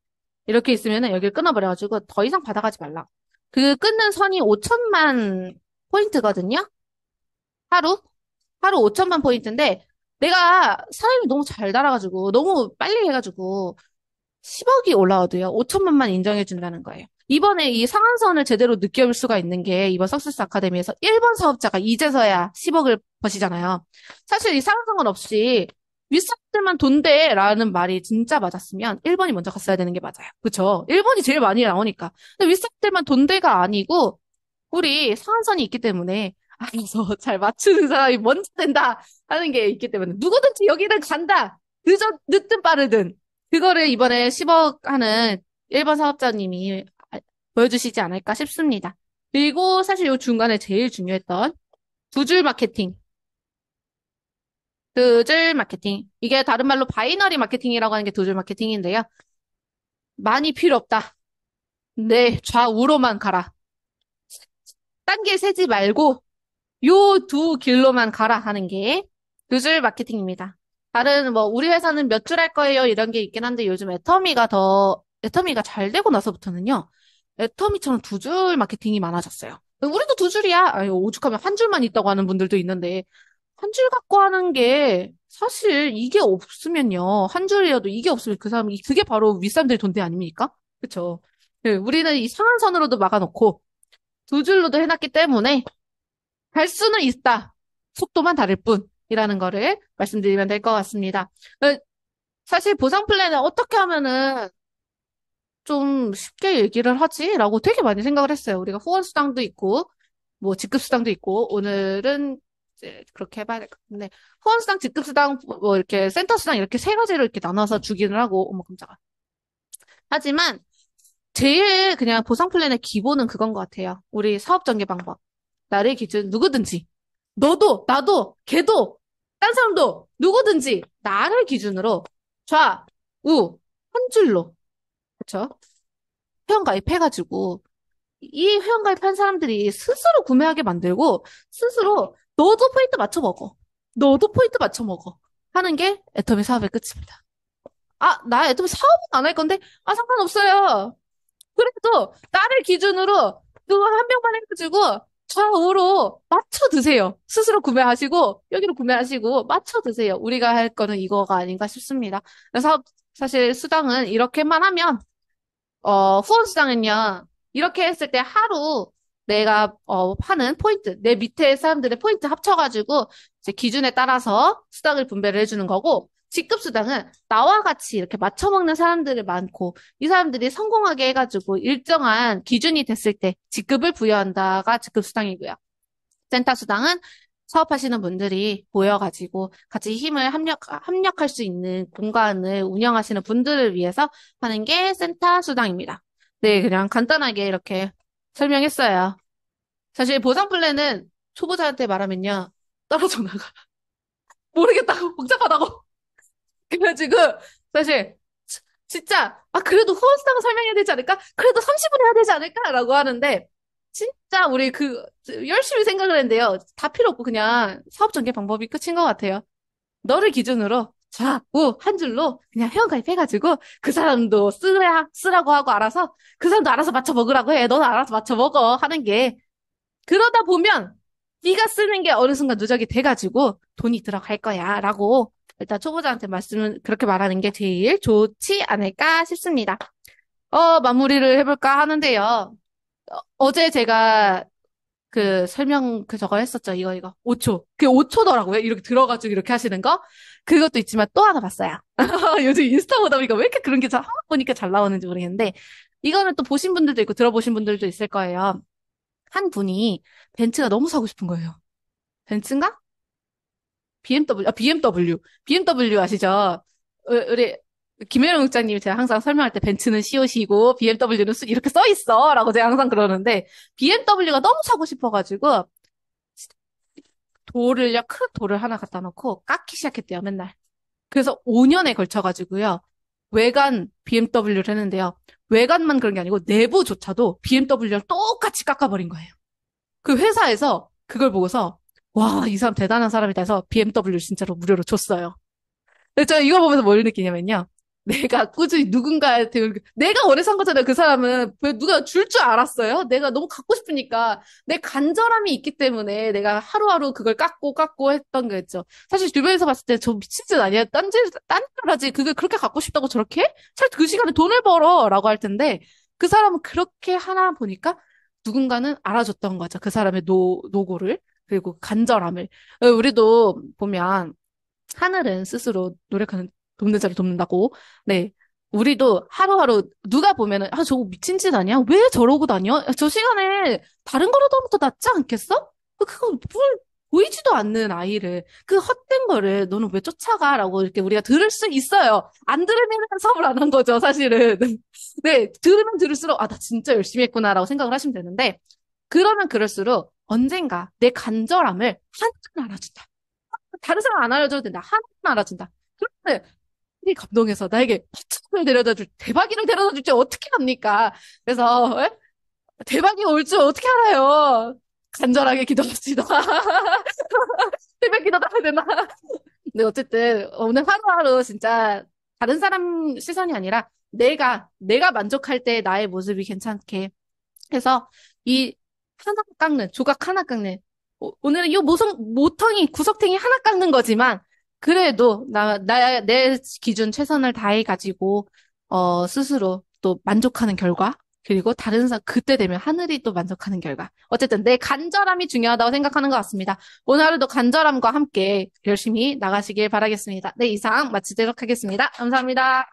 이렇게 있으면은 여기를 끊어버려가지고 더 이상 받아가지 말라. 그 끊는 선이 5천만 포인트거든요. 하루? 하루 5천만 포인트인데 내가 사람이 너무 잘 달아가지고 너무 빨리 해가지고 10억이 올라와도요. 5천만만 인정해준다는 거예요. 이번에 이 상한선을 제대로 느껴볼 수가 있는 게 이번 석세스 아카데미에서 1번 사업자가 이제서야 10억을 버시잖아요. 사실 이 상한선 없이 윗사람들만 돈대라는 말이 진짜 맞았으면 1번이 먼저 갔어야 되는 게 맞아요. 그쵸? 1번이 제일 많이 나오니까. 근데 윗사람들만 돈대가 아니고 우리 상한선이 있기 때문에 알아서 잘 맞추는 사람이 먼저 된다 하는 게 있기 때문에 누구든지 여기는 간다. 늦든 빠르든. 그거를 이번에 10억 하는 1번 사업자님이 보여주시지 않을까 싶습니다. 그리고 사실 요 중간에 제일 중요했던 두 줄 마케팅. 두 줄 마케팅. 이게 다른 말로 바이너리 마케팅이라고 하는 게 두 줄 마케팅인데요. 많이 필요 없다. 네, 좌우로만 가라. 딴 길 세지 말고 요 두 길로만 가라 하는 게 두 줄 마케팅입니다. 다른 뭐 우리 회사는 몇 줄 할 거예요 이런 게 있긴 한데 요즘 애터미가 잘 되고 나서부터는요. 애터미처럼 두 줄 마케팅이 많아졌어요. 우리도 두 줄이야. 아유, 오죽하면 한 줄만 있다고 하는 분들도 있는데 한 줄 갖고 하는 게 사실 이게 없으면요. 한 줄이어도 이게 없으면 그 사람이 그게 바로 윗사람들이 돈대 아닙니까? 그쵸? 네, 우리는 이 상한선으로도 막아놓고 두 줄로도 해놨기 때문에 할 수는 있다. 속도만 다를 뿐이라는 거를 말씀드리면 될 것 같습니다. 사실 보상 플랜을 어떻게 하면은 좀 쉽게 얘기를 하지? 라고 되게 많이 생각을 했어요. 우리가 후원 수당도 있고, 뭐 직급 수당도 있고, 오늘은 이제 그렇게 해봐야 될 것 같은데, 후원 수당, 직급 수당, 뭐 이렇게 센터 수당 이렇게 세 가지로 이렇게 나눠서 주기는 하고, 어머 깜짝아. 하지만 제일 그냥 보상 플랜의 기본은 그건 것 같아요. 우리 사업 전개 방법. 나를 기준 누구든지 너도 나도 걔도 딴 사람도 누구든지 나를 기준으로 좌, 우, 한 줄로 그쵸? 회원가입해가지고 이 회원가입한 사람들이 스스로 구매하게 만들고 스스로 너도 포인트 맞춰 먹어. 너도 포인트 맞춰 먹어. 하는 게 애터미 사업의 끝입니다. 아, 나 애터미 사업은 안 할 건데 아 상관없어요. 그래도 나를 기준으로 그거 한 병만 해가지고 좌우로 맞춰 드세요. 스스로 구매하시고 여기로 구매하시고 맞춰 드세요. 우리가 할 거는 이거가 아닌가 싶습니다. 그래서 사실 수당은 이렇게만 하면 후원 수당은요 이렇게 했을 때 하루 내가 하는 포인트 내 밑에 사람들의 포인트 합쳐가지고 이제 기준에 따라서 수당을 분배를 해주는 거고 직급 수당은 나와 같이 이렇게 맞춰먹는 사람들이 많고 이 사람들이 성공하게 해가지고 일정한 기준이 됐을 때 직급을 부여한다가 직급 수당이고요. 센터 수당은 사업하시는 분들이 모여가지고 같이 힘을 합력할 수 있는 공간을 운영하시는 분들을 위해서 하는 게 센터 수당입니다. 네, 그냥 간단하게 이렇게 설명했어요. 사실 보상 플랜은 초보자한테 말하면요, 떨어져 나가. 모르겠다고, 복잡하다고. 그래가지고, 사실, 진짜, 아, 그래도 후원수당은 설명해야 되지 않을까? 그래도 30분 해야 되지 않을까? 라고 하는데, 진짜 우리 열심히 생각을 했는데요. 다 필요 없고 그냥 사업 전개 방법이 끝인 것 같아요. 너를 기준으로 좌우 한 줄로 그냥 회원가입해가지고 그 사람도 쓰라고 하고 알아서 그 사람도 알아서 맞춰 먹으라고 해. 너는 알아서 맞춰 먹어. 하는 게 그러다 보면 네가 쓰는 게 어느 순간 누적이 돼가지고 돈이 들어갈 거야. 라고 일단 초보자한테 그렇게 말하는 게 제일 좋지 않을까 싶습니다. 마무리를 해볼까 하는데요. 어제 제가 저거 했었죠. 이거. 5초. 그게 5초더라고요. 이렇게 들어가지고 이렇게 하시는 거. 그것도 있지만 또 하나 봤어요. 요즘 인스타 보다 보니까 왜 이렇게 그런 게 보니까 잘 나오는지 모르겠는데, 이거는 또 보신 분들도 있고 들어보신 분들도 있을 거예요. 한 분이 벤츠가 너무 사고 싶은 거예요. 벤츠인가? BMW. BMW 아시죠? 우리 김혜령 국장님이 제가 항상 설명할 때 벤츠는 COC고 BMW는 이렇게 써 있어 라고 제가 항상 그러는데 BMW가 너무 사고 싶어가지고 큰 돌을 하나 갖다 놓고 깎기 시작했대요, 맨날. 그래서 5년에 걸쳐가지고요. 외관 BMW를 했는데요. 외관만 그런 게 아니고 내부조차도 BMW를 똑같이 깎아버린 거예요. 그 회사에서 그걸 보고서 와, 이 사람 대단한 사람이다 해서 BMW 진짜로 무료로 줬어요. 근데 저 이거 보면서 뭘 느끼냐면요. 내가 꾸준히 누군가한테, 내가 원해서 한 거잖아요. 그 사람은. 왜 누가 줄 줄 알았어요? 내가 너무 갖고 싶으니까. 내 간절함이 있기 때문에 내가 하루하루 그걸 깎고 했던 거였죠. 사실 주변에서 봤을 때 저 미친 짓 아니야? 딴짓하지. 그게 그렇게 갖고 싶다고 저렇게 해? 차라리 그 시간에 돈을 벌어. 라고 할 텐데, 그 사람은 그렇게 하나 보니까 누군가는 알아줬던 거죠. 그 사람의 노고를. 그리고 간절함을. 우리도 보면, 하늘은 스스로 노력하는 돕는 자를 돕는다고. 네. 우리도 하루하루 누가 보면은 아 저거 미친 짓 아니야? 왜 저러고 다녀? 저 시간에 다른 거라도 하면 더 낫지 않겠어? 그거 보이지도 않는 아이를 그 헛된 거를 너는 왜 쫓아가라고 이렇게 우리가 들을 수 있어요. 안 들으면 사업을 안 한 거죠, 사실은. 네, 들으면 들을수록 아 나 진짜 열심히 했구나라고 생각을 하시면 되는데 그러면 그럴수록 언젠가 내 간절함을 하나는 알아준다. 다른 사람 안 알려줘도 된다. 하나만 알아준다. 그런데 이 감동해서 나에게 화천을 대박이를 데려다 줄지 어떻게 합니까? 그래서 대박이 올 줄 어떻게 알아요? 간절하게 기도합시다. 새벽 기도도 해야 되나? 근데 어쨌든 오늘 하루하루 진짜 다른 사람 시선이 아니라 내가 만족할 때 나의 모습이 괜찮게 해서 이 조각 하나 깎는 오늘은 이 구석탱이 하나 깎는 거지만, 그래도, 내 기준 최선을 다해가지고, 스스로 또 만족하는 결과, 그리고 그때 되면 하늘이 또 만족하는 결과. 어쨌든 내 간절함이 중요하다고 생각하는 것 같습니다. 오늘 하루도 간절함과 함께 열심히 나가시길 바라겠습니다. 네, 이상 마치도록 하겠습니다. 감사합니다.